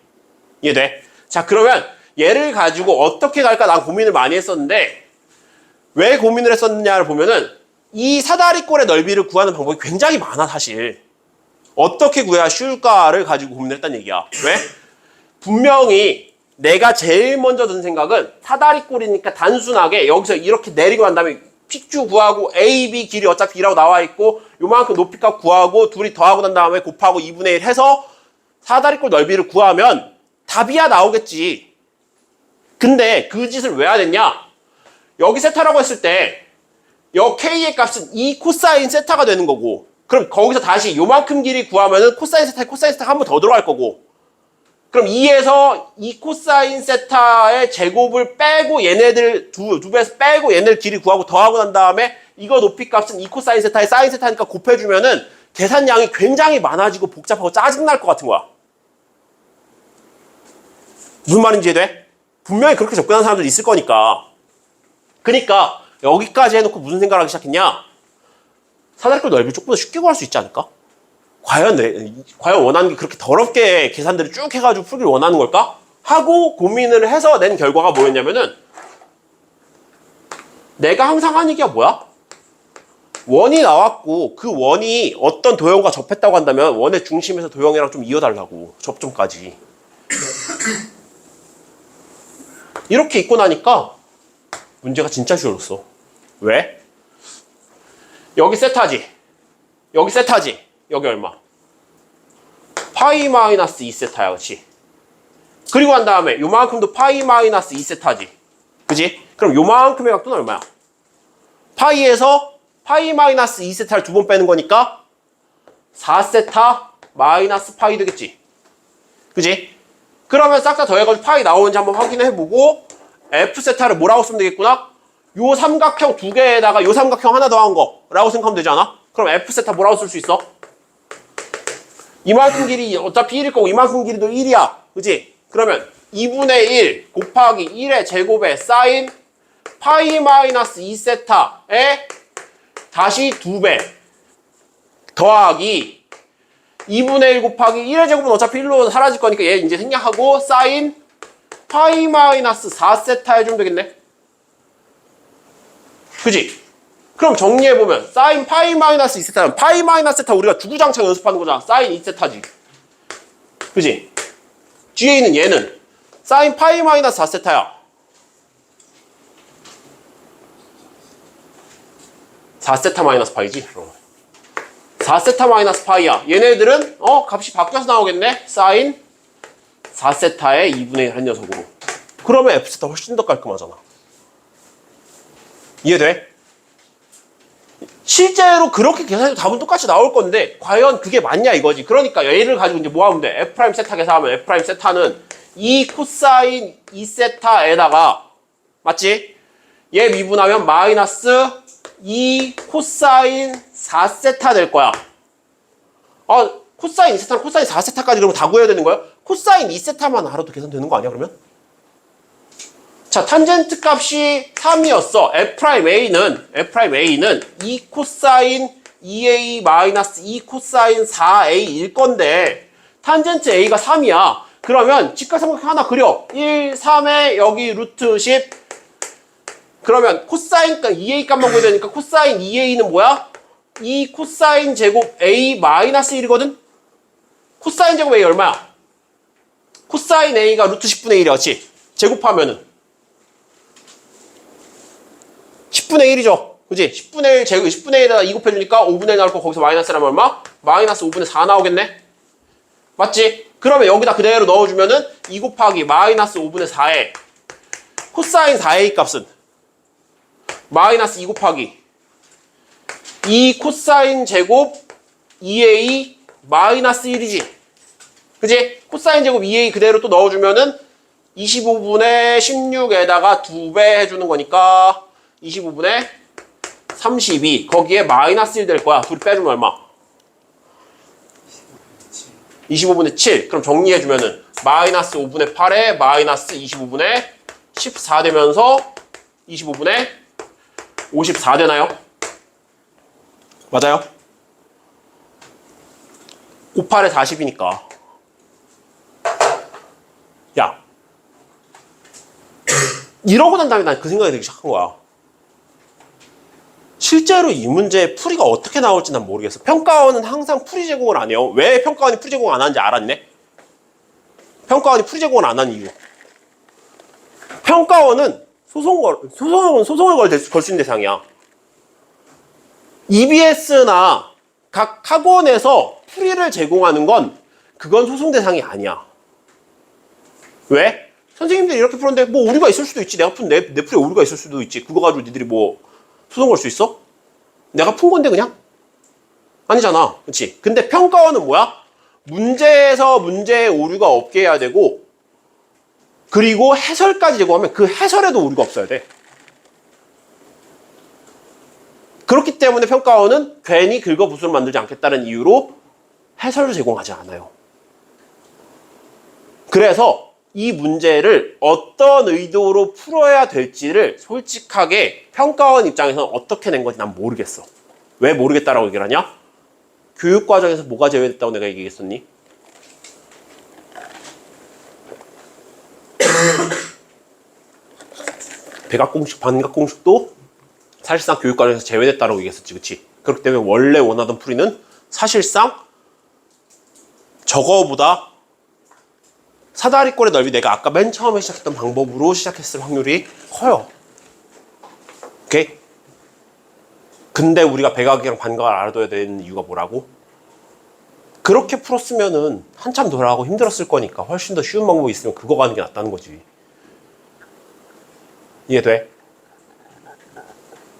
이해돼? 자, 그러면 얘를 가지고 어떻게 갈까 난 고민을 많이 했었는데 왜 고민을 했었느냐를 보면은 이 사다리꼴의 넓이를 구하는 방법이 굉장히 많아. 사실 어떻게 구해야 쉬울까를 가지고 고민했다는 얘기야. 왜? 분명히 내가 제일 먼저 든 생각은 사다리꼴이니까 단순하게 여기서 이렇게 내리고 난 다음에 PQ 구하고 AB 길이 어차피 2라고 나와 있고 요만큼 높이값 구하고 둘이 더하고 난 다음에 곱하고 2분의 1 해서 사다리꼴 넓이를 구하면 답이야 나오겠지. 근데 그 짓을 왜 해야 됐냐? 여기 세타라고 했을 때 여 K의 값은 2 코사인 세타가 되는 거고 그럼 거기서 다시 요만큼 길이 구하면은 코사인 세타가 한 번 더 들어갈 거고 그럼 2에서 2 코사인 세타의 제곱을 빼고 얘네들 두 배에서 빼고 얘네들 길이 구하고 더하고 난 다음에 이거 높이 값은 2 코사인 세타의 사인 세타니까 곱해주면은 계산량이 굉장히 많아지고 복잡하고 짜증날 것 같은 거야. 무슨 말인지 이해돼? 분명히 그렇게 접근하는 사람들이 있을 거니까. 그러니까 여기까지 해놓고 무슨 생각을 하기 시작했냐? 사다리꼴 넓이를 조금 더 쉽게 구할 수 있지 않을까? 과연 원하는 게 그렇게 더럽게 계산들을 쭉 해가지고 풀기를 원하는 걸까? 하고 고민을 해서 낸 결과가 뭐였냐면은 내가 항상 하는 얘기가 뭐야? 원이 나왔고 그 원이 어떤 도형과 접했다고 한다면 원의 중심에서 도형이랑 좀 이어달라고 접점까지 이렇게 있고 나니까 문제가 진짜 쉬워졌어. 왜? 여기 세타지, 여기 세타지, 여기 얼마? 파이 마이너스 2세타야, 그치? 그리고 한 다음에 요만큼도 파이 마이너스 2세타지, 그치? 그럼 요만큼의 각도는 얼마야? 파이에서 파이 마이너스 2세타를 두 번 빼는 거니까 4세타 마이너스 파이 되겠지, 그치? 그러면 싹 다 더해가지고 파이 나오는지 한번 확인해보고 F세타를 뭐라고 쓰면 되겠구나? 요 삼각형 두 개에다가 요 삼각형 하나 더한 거라고 생각하면 되지 않아? 그럼 F세타 뭐라고 쓸 수 있어? 이만큼 길이 어차피 1일 거고 이만큼 길이도 1이야, 그치? 그러면 2분의 1 곱하기 1의 제곱에 사인 파이 마이너스 2세타에 다시 2배 더하기 2분의 1 곱하기 1의 제곱은 어차피 1로 사라질 거니까 얘 이제 생략하고 사인 파이 마이너스 4세타 해주면 되겠네, 그지? 그럼 정리해보면 사인 파이 마이너스 2세타는 파이 마이너스 세타 우리가 주구장창 연습하는 거잖아. 사인 2세타지, 그지? 뒤에 있는 얘는 사인 파이 마이너스 4세타야. 4세타 마이너스 파이지? 4세타 마이너스 파이야. 얘네들은 값이 바뀌어서 나오겠네. 사인 4세타의 2분의 1 한 녀석으로. 그러면 F세타 훨씬 더 깔끔하잖아. 이해돼? 실제로 그렇게 계산해도 답은 똑같이 나올 건데 과연 그게 맞냐 이거지. 그러니까 얘를 가지고 이제 뭐 하면 돼? F' 세타 계산하면 F' 세타는 2 코사인 2세타에다가 맞지? 얘 미분하면 마이너스 2 코사인 4세타 될 거야. 코사인 2세타는 코사인 4세타까지 그러면 다 구해야 되는 거야? 코사인 2세타만 알아도 계산되는 거 아니야 그러면? 자, 탄젠트 값이 3이었어. F'A는 2 코사인 2A 마이너스 2 코사인 4A일 건데 탄젠트 A가 3이야. 그러면 직각삼각형 하나 그려. 1, 3에 여기 루트 10. 그러면 코사인 값 2A 값만 구해야 되니까 코사인 2A는 뭐야? 2 코사인 제곱 A 마이너스 1이거든? 코사인 제곱 A 얼마야? 코사인 A가 루트 10분의 1이야, 그렇지? 제곱하면은 10분의 1이죠. 그지? 10분의 1 제곱, 10분의 1에다 2 곱해주니까 5분의 1 나올 거 거기서 마이너스라면 얼마? 마이너스 5분의 4 나오겠네? 맞지? 그러면 여기다 그대로 넣어주면은 2 곱하기 마이너스 5분의 4에 코사인 4A 값은 마이너스 2 곱하기 2 코사인 제곱 2A 마이너스 1이지. 그지? 코사인 제곱 2A 그대로 또 넣어주면은 25분의 16에다가 2배 해주는 거니까 25분의 32 거기에 마이너스 1 될 거야. 둘이 빼주면 얼마? 25분의 7. 그럼 정리해주면은 마이너스 5분의 8에 마이너스 25분의 14 되면서 25분의 54 되나요? 맞아요? 5, 8에 40이니까 야 이러고 난 다음에 난 그 생각이 들기 시작한 거야. 실제로 이 문제의 풀이가 어떻게 나올지 난 모르겠어. 평가원은 항상 풀이 제공을 안 해요. 왜 평가원이 풀이 제공 안 하는지 알았네? 평가원이 풀이 제공을 안 하는 이유. 평가원은 소송을 걸 수 있는 대상이야. EBS나 각 학원에서 풀이를 제공하는 건 그건 소송 대상이 아니야. 왜? 선생님들이 이렇게 풀었는데 뭐 오류가 있을 수도 있지. 내가 푼 내 풀에 오류가 있을 수도 있지. 그거 가지고 니들이 뭐 소송 걸 수 있어? 내가 푼 건데 그냥? 아니잖아. 그치? 근데 평가원은 뭐야? 문제에서 문제에 오류가 없게 해야 되고 그리고 해설까지 제공하면 그 해설에도 오류가 없어야 돼. 그렇기 때문에 평가원은 괜히 긁어부스를 만들지 않겠다는 이유로 해설도 제공하지 않아요. 그래서 이 문제를 어떤 의도로 풀어야 될지를 솔직하게 평가원 입장에서는 어떻게 낸 건지 난 모르겠어. 왜 모르겠다라고 얘기를 하냐? 교육과정에서 뭐가 제외됐다고 내가 얘기했었니? 백악공식, 반각공식도 사실상 교육과정에서 제외됐다라고 얘기했었지, 그치? 그렇기 때문에 원래 원하던 풀이는 사실상 저거보다 사다리꼴의 넓이 내가 아까 맨 처음에 시작했던 방법으로 시작했을 확률이 커요. 오케이? 근데 우리가 백악이랑 반각을 알아둬야 되는 이유가 뭐라고? 그렇게 풀었으면은 한참 덜 하고 힘들었을 거니까 훨씬 더 쉬운 방법이 있으면 그거 가는 게 낫다는 거지. 이해돼?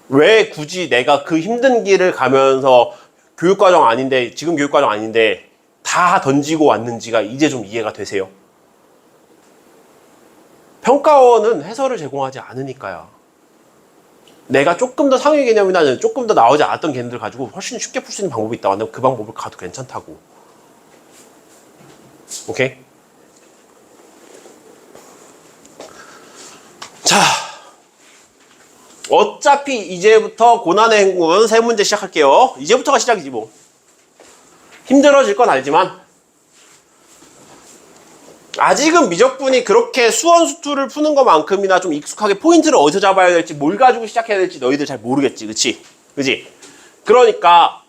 왜 굳이 내가 그 힘든 길을 가면서 교육과정 아닌데, 지금 교육과정 아닌데 다 던지고 왔는지가 이제 좀 이해가 되세요? 평가원은 해설을 제공하지 않으니까요. 내가 조금 더 상위 개념이나 조금 더 나오지 않았던 개념들 가지고 훨씬 쉽게 풀 수 있는 방법이 있다고 하면 그 방법을 가도 괜찮다고. 오케이? 자, 어차피 이제부터 고난의 행군 세 문제 시작할게요. 이제부터가 시작이지 뭐. 힘들어질 건 알지만 아직은 미적분이 그렇게 수원수투를 푸는 것만큼이나 좀 익숙하게 포인트를 어디서 잡아야 될지, 뭘 가지고 시작해야 될지 너희들 잘 모르겠지, 그치? 그치? 그러니까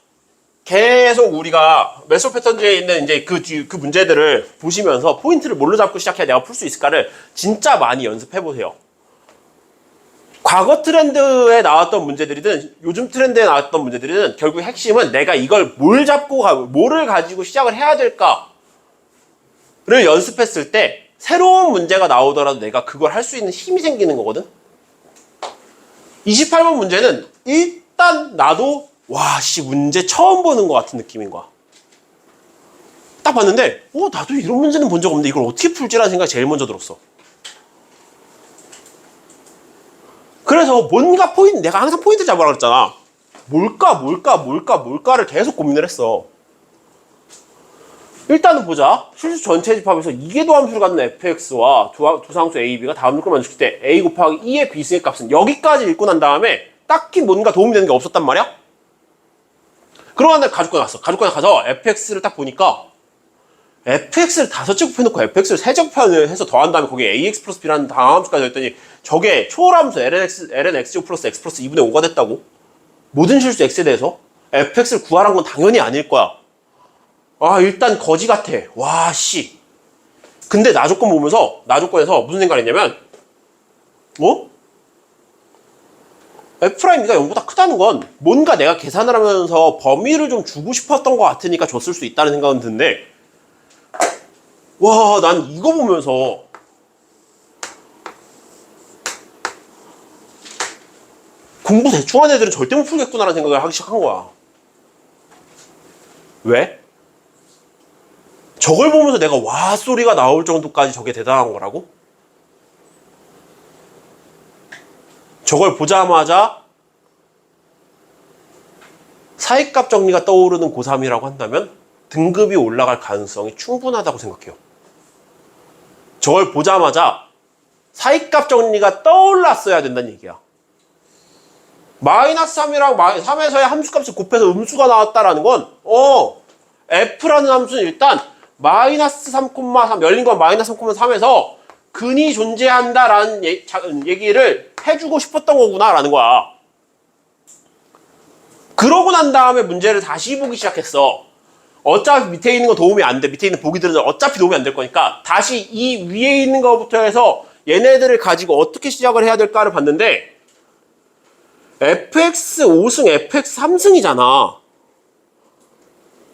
계속 우리가 메소 패턴즈에 있는 이제 그 문제들을 보시면서 포인트를 뭘로 잡고 시작해야 내가 풀 수 있을까를 진짜 많이 연습해 보세요. 과거 트렌드에 나왔던 문제들이든 요즘 트렌드에 나왔던 문제들이든 결국 핵심은 내가 이걸 뭐를 가지고 시작을 해야 될까를 연습했을 때 새로운 문제가 나오더라도 내가 그걸 할 수 있는 힘이 생기는 거거든. 28번 문제는 일단 나도 문제 처음 보는 것 같은 느낌인 거야. 딱 봤는데 나도 이런 문제는 본 적 없는데 이걸 어떻게 풀지라는 생각이 제일 먼저 들었어. 그래서 뭔가 포인트, 내가 항상 포인트 잡으라고 했잖아. 뭘까를 계속 고민을 했어. 일단은 보자. 실수 전체 집합에서 이계도함수를 갖는 fx와 두상수 ab가 다음 조건을 만족시킬 때 a 곱하기 2의 비승의 값은 여기까지 읽고 난 다음에 딱히 뭔가 도움이 되는 게 없었단 말이야? 그러고 난 가족관에 갔어. 가족관에 가서 fx를 딱 보니까 fx를 5제곱 해놓고 fx를 3제곱을 해서 더한 다음에 거기에 ax 플러스 b라는 다함수까지 했더니 저게 초월함수 lnx제곱 플러스 x 플러스 2분의 5가 됐다고? 모든 실수 x에 대해서 fx를 구하라는 건 당연히 아닐 거야. 일단 거지 같아. 근데 나조건 보면서, 나조건에서 무슨 생각을 했냐면 F'B가 0보다 크다는 건 뭔가 내가 계산을 하면서 범위를 좀 주고 싶었던 것 같으니까 줬을 수 있다는 생각은 드는데 난 이거 보면서 공부 대충 하는 애들은 절대 못 풀겠구나라는 생각을 하기 시작한 거야. 왜? 저걸 보면서 내가 소리가 나올 정도까지 저게 대단한 거라고? 저걸 보자마자 사이값 정리가 떠오르는 고3이라고 한다면 등급이 올라갈 가능성이 충분하다고 생각해요. 저걸 보자마자 사이값 정리가 떠올랐어야 된다는 얘기야. 마이너스 3이랑 3에서의 함수값을 곱해서 음수가 나왔다라는 건 F라는 함수는 일단 마이너스 3,3 열린 건 마이너스 3,3에서 근이 존재한다라는 얘기를 해주고 싶었던 거구나라는 거야. 그러고 난 다음에 문제를 다시 보기 시작했어. 어차피 밑에 있는 거 도움이 안 돼. 밑에 있는 보기들은 어차피 도움이 안 될 거니까 다시 이 위에 있는 거부터 해서 얘네들을 가지고 어떻게 시작을 해야 될까를 봤는데 fx 5승, fx 3승이잖아.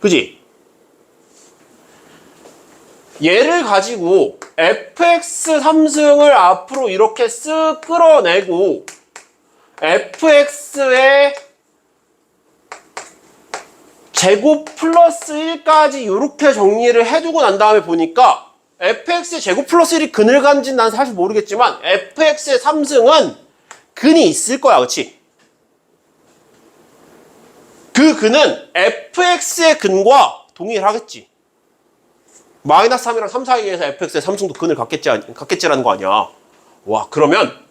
그지? 얘를 가지고 fx 3승을 앞으로 이렇게 쓱 끌어내고 fx의 제곱 플러스 1까지 이렇게 정리를 해두고 난 다음에 보니까 fx의 제곱 플러스 1이 근을 간지는 난 사실 모르겠지만 fx의 3승은 근이 있을 거야. 그치? 그 근은 fx의 근과 동일하겠지. 마이너스 3이랑 3 사이에서 fx의 3승도 근을 갖겠지라는 거 아니야. 그러면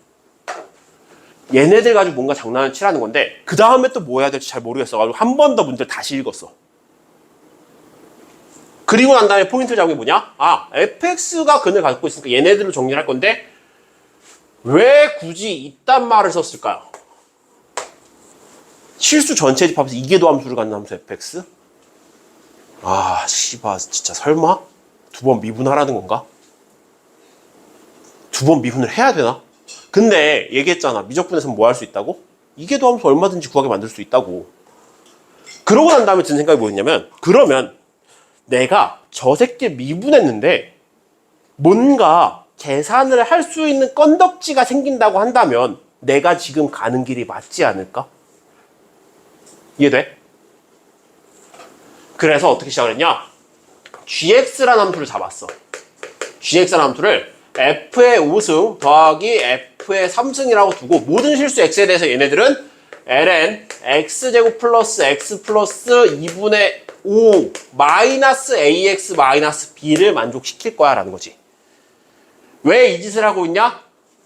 얘네들 가지고 뭔가 장난을 치라는 건데 그 다음에 또 뭐 해야 될지 잘 모르겠어가지고 한 번 더 문제를 다시 읽었어. 그리고 난 다음에 포인트 잡은 게 뭐냐? 아, fx가 근을 갖고 있으니까 얘네들로 정리를 할 건데 왜 굳이 이딴 말을 썼을까요? 실수 전체 집합에서 이계도함수를 갖는 함수 fx? 아, 씨발 진짜 설마? 두 번 미분하라는 건가? 두 번 미분을 해야 되나? 근데 얘기했잖아. 미적분에서는 뭐 할 수 있다고? 이계도함수 얼마든지 구하게 만들 수 있다고. 그러고 난 다음에 든 생각이 뭐였냐면 그러면 내가 저 새끼를 미분했는데 뭔가 계산을 할 수 있는 건덕지가 생긴다고 한다면 내가 지금 가는 길이 맞지 않을까? 이해돼? 그래서 어떻게 시작을 했냐? gx라는 함수를 잡았어. gx라는 함수를 f의 5승 더하기 f의 3승이라고 두고 모든 실수 x에 대해서 얘네들은 ln x제곱 플러스 x 플러스 2분의 5 마이너스 ax 마이너스 b를 만족시킬 거야 라는 거지. 왜 이 짓을 하고 있냐?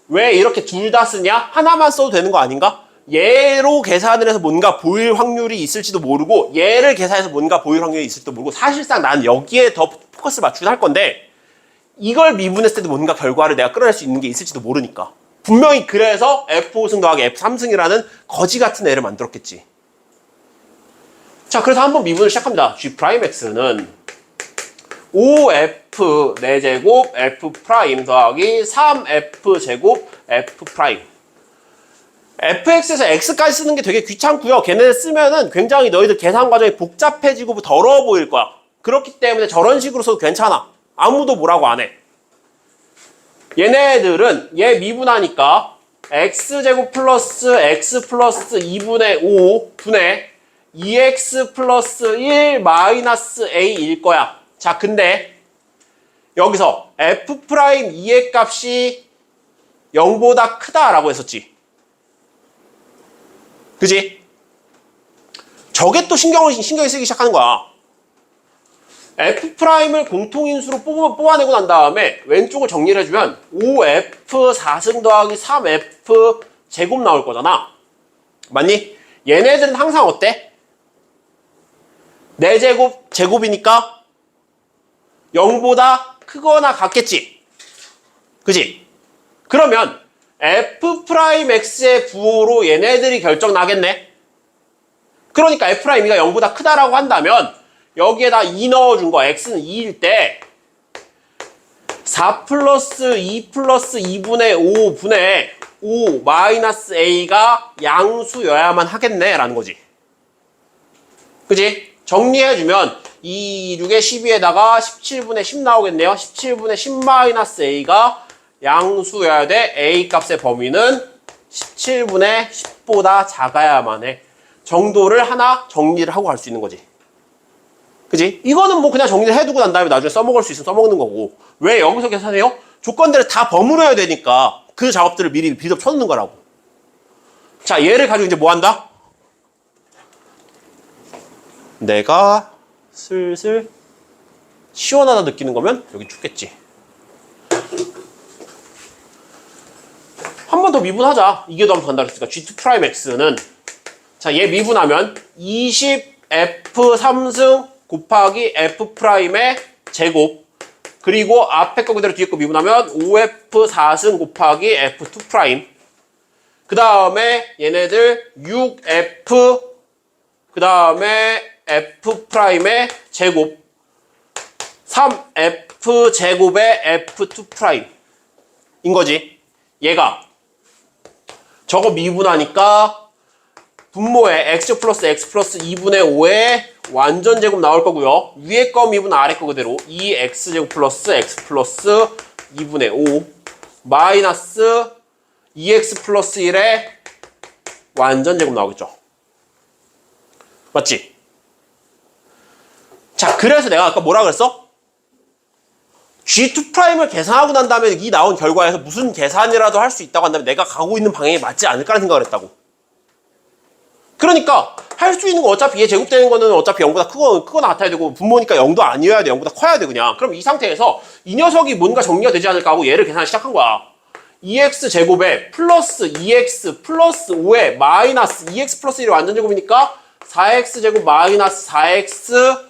왜 이렇게 둘 다 쓰냐? 하나만 써도 되는 거 아닌가? 얘로 계산을 해서 뭔가 보일 확률이 있을지도 모르고 얘를 계산해서 뭔가 보일 확률이 있을지도 모르고 사실상 난 여기에 더 포커스를 맞추긴 할 건데 이걸 미분했을 때도 뭔가 결과를 내가 끌어낼 수 있는 게 있을지도 모르니까 분명히 그래서 F5승 더하기 F3승이라는 거지 같은 애를 만들었겠지. 자, 그래서 한번 미분을 시작합니다. G'X는 5F 4제곱 F' 더하기 3F 제곱 F'. fx에서 x까지 쓰는 게 되게 귀찮고요. 걔네들 쓰면은 굉장히 너희들 계산 과정이 복잡해지고 더러워 보일 거야. 그렇기 때문에 저런 식으로 써도 괜찮아. 아무도 뭐라고 안 해. 얘네들은 얘 미분하니까 x제곱 플러스 x 플러스 2분의 5 분의 2x 플러스 1 마이너스 a일 거야. 자, 근데 여기서 f'2의 값이 0보다 크다라고 했었지. 그지? 저게 또 신경이 쓰기 시작하는 거야. F'을 공통인수로 뽑아내고 난 다음에 왼쪽을 정리를 해주면 5F 4승 더하기 3F 제곱 나올 거잖아. 맞니? 얘네들은 항상 어때? 4제곱 제곱이니까 0보다 크거나 같겠지. 그지? 그러면 F'X의 부호로 얘네들이 결정 나겠네. 그러니까 F'가 0보다 크다라고 한다면 여기에다 2 넣어준 거 X는 2일 때 4 플러스 2 플러스 2분의 5 분의 5 마이너스 A가 양수여야만 하겠네 라는 거지. 그지? 정리해주면 2, 6에 12에다가 17분의 10 나오겠네요. 17분의 10 마이너스 A가 양수여야 돼. A 값의 범위는 17분의 10보다 작아야만 해. 정도를 하나 정리를 하고 갈 수 있는 거지. 그지? 이거는 뭐 그냥 정리를 해두고 난 다음에 나중에 써먹을 수 있으면 써먹는 거고. 왜 여기서 계산해요? 조건들을 다 버무려야 되니까 그 작업들을 미리 빌드업 쳐놓는 거라고. 자, 얘를 가지고 이제 뭐 한다? 내가 슬슬 시원하다 느끼는 거면 여기 죽겠지. 한 번 더 미분하자. 이게도 한번 간다 그랬으니까 G2'X는 자, 얘 미분하면 20F3승 곱하기 F'의 제곱 그리고 앞에 거 그대로 뒤에 거 미분하면 5F4승 곱하기 F2' 그 다음에 얘네들 6F 그 다음에 F'의 제곱 3F 제곱의 F2'인 거지. 얘가 저거 미분하니까 분모에 x 플러스 x 플러스 2분의 5의 완전 제곱 나올 거고요. 위에 거 미분 아래 거 그대로 2x제곱 플러스 x 플러스 2분의 5 마이너스 2x 플러스 1의 완전 제곱 나오겠죠. 맞지? 자, 그래서 내가 아까 뭐라 그랬어? G2'을 계산하고 난 다음에 이 나온 결과에서 무슨 계산이라도 할 수 있다고 한다면 내가 가고 있는 방향이 맞지 않을까라는 생각을 했다고. 그러니까 할 수 있는 거 어차피 얘 제곱되는 거는 어차피 0보다 크거나 같아야 되고 분모니까 0도 아니어야 돼. 0보다 커야 돼 그냥. 그럼 이 상태에서 이 녀석이 뭔가 정리가 되지 않을까 하고 얘를 계산을 시작한 거야. 2x 제곱에 플러스 2x 플러스 5에 마이너스 2x 플러스 1이 완전 제곱이니까 4x 제곱 마이너스 4x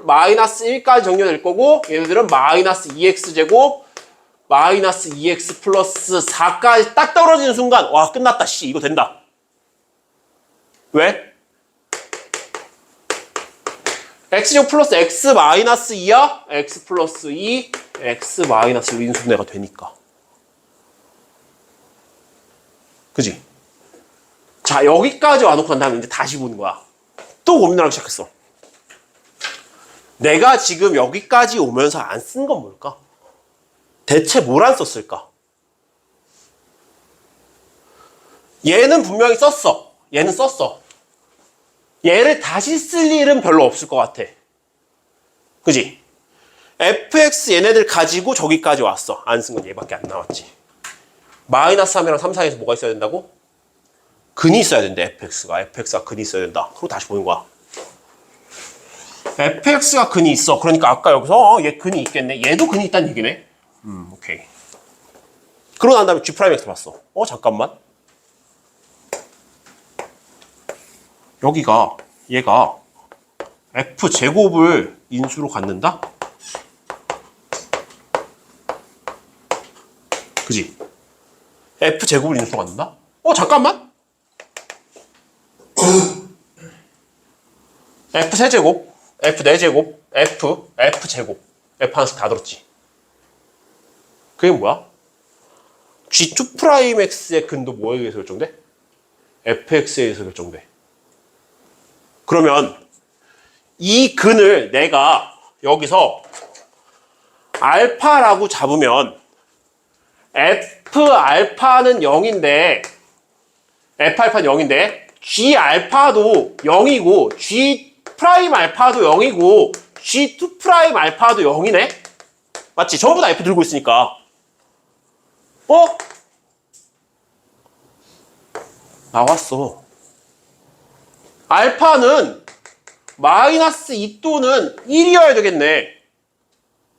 마이너스 1까지 정리될 거고 얘네들은 마이너스 2x 제곱 마이너스 2x 플러스 4까지 딱 떨어지는 순간 와 끝났다 씨 이거 된다. 왜? x제곱 플러스 x 마이너스 2야? x 플러스 2 x 마이너스 1 인수분해가 되니까. 그지? 자 여기까지 와놓고 난 다음에 이제 다시 보는 거야. 또 고민을 하기 시작했어. 내가 지금 여기까지 오면서 안 쓴 건 뭘까? 대체 뭘 안 썼을까? 얘는 분명히 썼어. 얘는 썼어. 얘를 다시 쓸 일은 별로 없을 것 같아. 그지? fx 얘네들 가지고 저기까지 왔어. 안 쓴 건 얘밖에 안 나왔지. 마이너스 3이랑 3 사이에서 뭐가 있어야 된다고? 근이 있어야 된대. fx가 근이 있어야 된다. 그리고 다시 보는 거야. fx가 근이 있어. 그러니까 아까 여기서 얘 근이 있겠네. 얘도 근이 있다는 얘기네. 오케이. 그러고 난 다음에 g'x 봤어. 잠깐만. 여기가 얘가 f제곱을 인수로 갖는다? 그지? f제곱을 인수로 갖는다? 잠깐만. f세제곱, f네제곱, f제곱, f 하나씩 다 들었지. 그게 뭐야? g2'x의 근도 뭐에 의해서 결정돼? fx에 의해서 결정돼. 그러면 이 근을 내가 여기서 알파라고 잡으면 f알파는 0인데 f알파는 0인데 g알파도 0이고 g'알파도 0이고 g2'알파도 0이네? 맞지? 전부 다 f 들고 있으니까 나왔어. 알파는 마이너스 2 또는 1이어야 되겠네.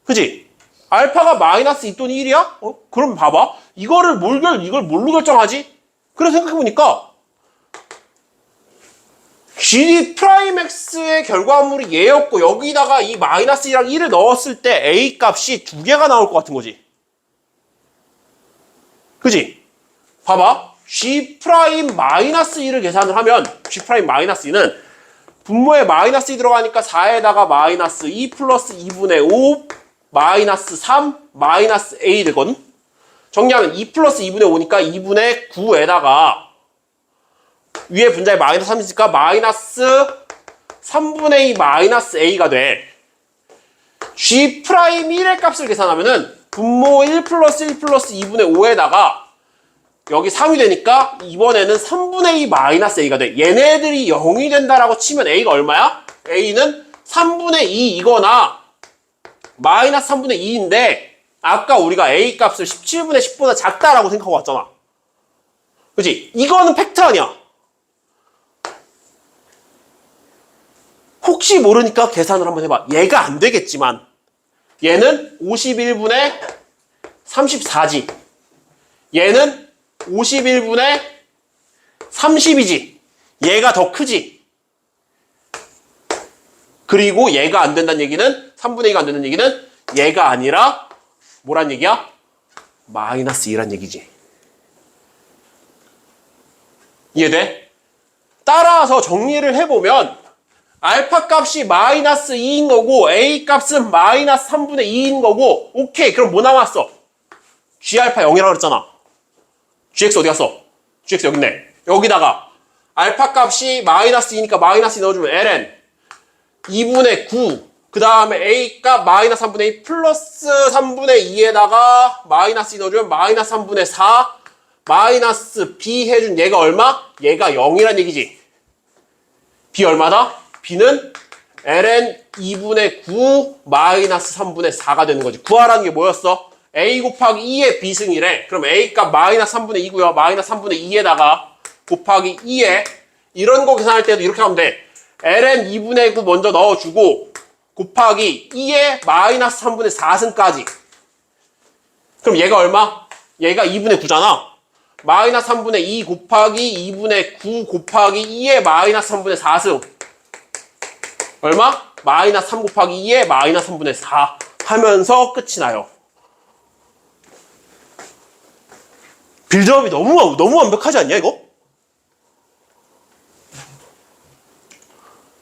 그지? 알파가 마이너스 2 또는 1이야? 그럼 봐봐. 이걸 뭘로 결정하지? 그래 생각해보니까 g'x의 결과물이 얘였고 여기다가 이 마이너스 2랑 1을 넣었을 때 a 값이 두 개가 나올 것 같은 거지. 그지? 봐봐. g' 마이너스 2를 계산을 하면 g' 마이너스 2는 분모에 마이너스 2 들어가니까 4에다가 마이너스 2 플러스 2분의 5 마이너스 3 마이너스 a 되거든? 정리하면 2 플러스 2분의 5니까 2분의 9에다가 위에 분자에 마이너스 3 있으니까 마이너스 3분의 2 마이너스 a가 돼. g'1의 값을 계산하면은 분모 1 플러스 1 플러스 2분의 5에다가 여기 3이 되니까 이번에는 3분의 2 마이너스 a가 돼. 얘네들이 0이 된다라고 치면 a가 얼마야? a는 3분의 2이거나 마이너스 3분의 2인데 아까 우리가 a 값을 17분의 10보다 작다라고 생각하고 왔잖아. 그치? 이거는 팩트 아니야. 혹시 모르니까 계산을 한번 해봐. 얘가 안 되겠지만 얘는 51분의 34지. 얘는 51분의 30이지. 얘가 더 크지. 그리고 얘가 안 된다는 얘기는 3분의 2가 안 된다는 얘기는 얘가 아니라 뭐란 얘기야? 마이너스 2란 얘기지. 이해돼? 따라서 정리를 해보면 알파 값이 마이너스 2인 거고 a 값은 마이너스 3분의 2인 거고 오케이. 그럼 뭐 남았어? g알파 0이라고 그랬잖아. gx 어디 갔어? gx 여기 있네. 여기다가 알파 값이 마이너스 2니까 마이너스 2 넣어주면 ln 2분의 9 그 다음에 a 값 마이너스 3분의 2 플러스 3분의 2에다가 마이너스 2 넣어주면 마이너스 3분의 4 마이너스 b 해준 얘가 얼마? 얘가 0이란 얘기지. b 얼마다? b는 ln 2분의 9 마이너스 3분의 4가 되는 거지. 구하라는 게 뭐였어? a 곱하기 2의 b승이래. 그럼 a 값 마이너스 3분의 2고요. 마이너스 3분의 2에다가 곱하기 2에 이런 거 계산할 때도 이렇게 하면 돼. ln 2분의 9 먼저 넣어주고 곱하기 2에 마이너스 3분의 4승까지. 그럼 얘가 얼마? 얘가 2분의 9잖아. 마이너스 3분의 2 곱하기 2분의 9 곱하기 2의 마이너스 3분의 4승. 얼마? 마이너스 3 곱하기 2의 마이너스 3분의 4 하면서 끝이 나요. 빌드업이 너무 완벽하지 않냐, 이거?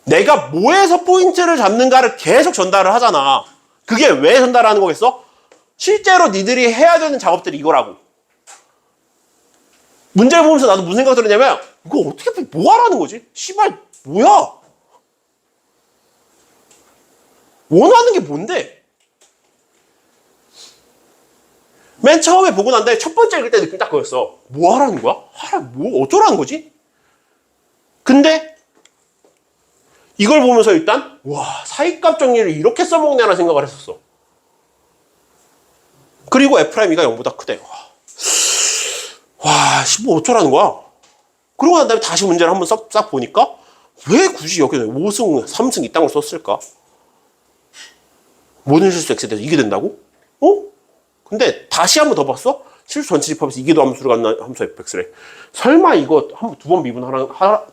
내가 뭐에서 포인트를 잡는가를 계속 전달을 하잖아. 그게 왜 전달하는 거겠어? 실제로 니들이 해야 되는 작업들이 이거라고. 문제를 보면서 나도 무슨 생각 들었냐면, 이거 어떻게 뭐 하라는 거지? 씨발, 뭐야? 원하는 게 뭔데? 맨 처음에 보고 난 다음에 첫 번째 읽을 때 느낌 딱 그랬어. 뭐 하라는 거야? 뭐 어쩌라는 거지? 근데 이걸 보면서 일단 와, 사이값 정리를 이렇게 써먹냐라는 생각을 했었어. 그리고 F'I가 0보다 크대. 와, 뭐 어쩌라는 거야? 그러고 난 다음에 다시 문제를 한번 싹 보니까 왜 굳이 여기서 5승, 3승 이 땅을 썼을까? 모든 실수 X에 대해서 이게 된다고? 근데 다시 한번 더 봤어? 실수 전체 집합에서 이게 더 함수로 갖는 함수 fx래. 설마 이거 두 번 미분하라는 거라고?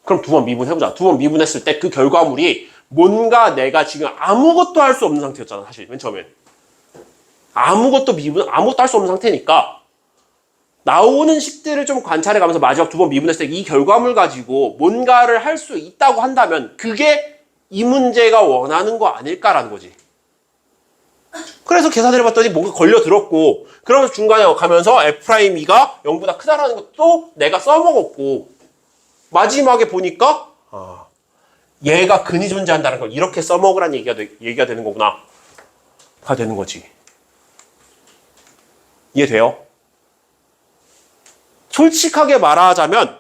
그럼 두 번 미분해보자. 두 번 미분했을 때 그 결과물이 뭔가 내가 지금 아무것도 할 수 없는 상태였잖아, 사실 맨 처음엔. 아무것도 할 수 없는 상태니까 나오는 식들을 좀 관찰해가면서 마지막 두 번 미분했을 때 이 결과물 가지고 뭔가를 할 수 있다고 한다면 그게 이 문제가 원하는 거 아닐까라는 거지. 그래서 계산해봤더니 뭔가 걸려들었고, 그러면서 중간에 가면서 F'E가 0보다 크다라는 것도 내가 써먹었고, 마지막에 보니까 얘가 근이 존재한다는 걸 이렇게 써먹으라는 얘기가 되는 거구나 가 되는 거지. 이해돼요? 솔직하게 말하자면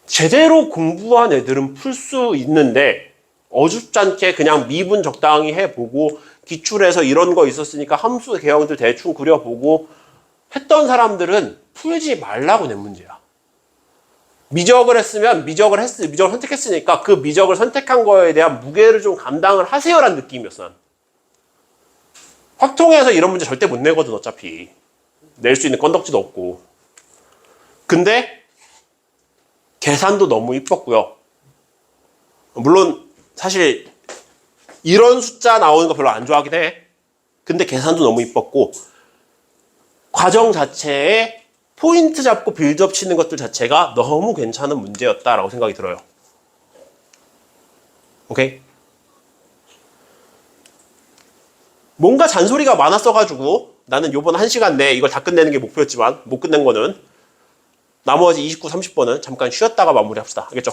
제대로 공부한 애들은 풀 수 있는데 어줍잖게 그냥 미분 적당히 해보고 기출에서 이런 거 있었으니까 함수 개형들 대충 그려보고 했던 풀지 말라고 낸 문제야. 미적을 했으면 미적을 선택했으니까 그 미적을 선택한 거에 대한 무게를 좀 감당을 하세요라는 느낌이었어. 난. 확통해서 이런 문제 절대 못 내거든, 어차피. 낼 수 있는 건덕지도 없고. 근데 계산도 너무 이뻤고요. 물론 사실 이런 숫자 나오는 거 별로 안 좋아하긴 해. 근데 계산도 너무 이뻤고 과정 자체에 포인트 잡고 빌드업 치는 것들 자체가 너무 괜찮은 문제였다라고 생각이 들어요. 오케이? 뭔가 잔소리가 많았어가지고 나는 요번 1시간 내에 이걸 다 끝내는 게 목표였지만 못 끝낸 거는 나머지 29, 30번은 잠깐 쉬었다가 마무리합시다. 알겠죠?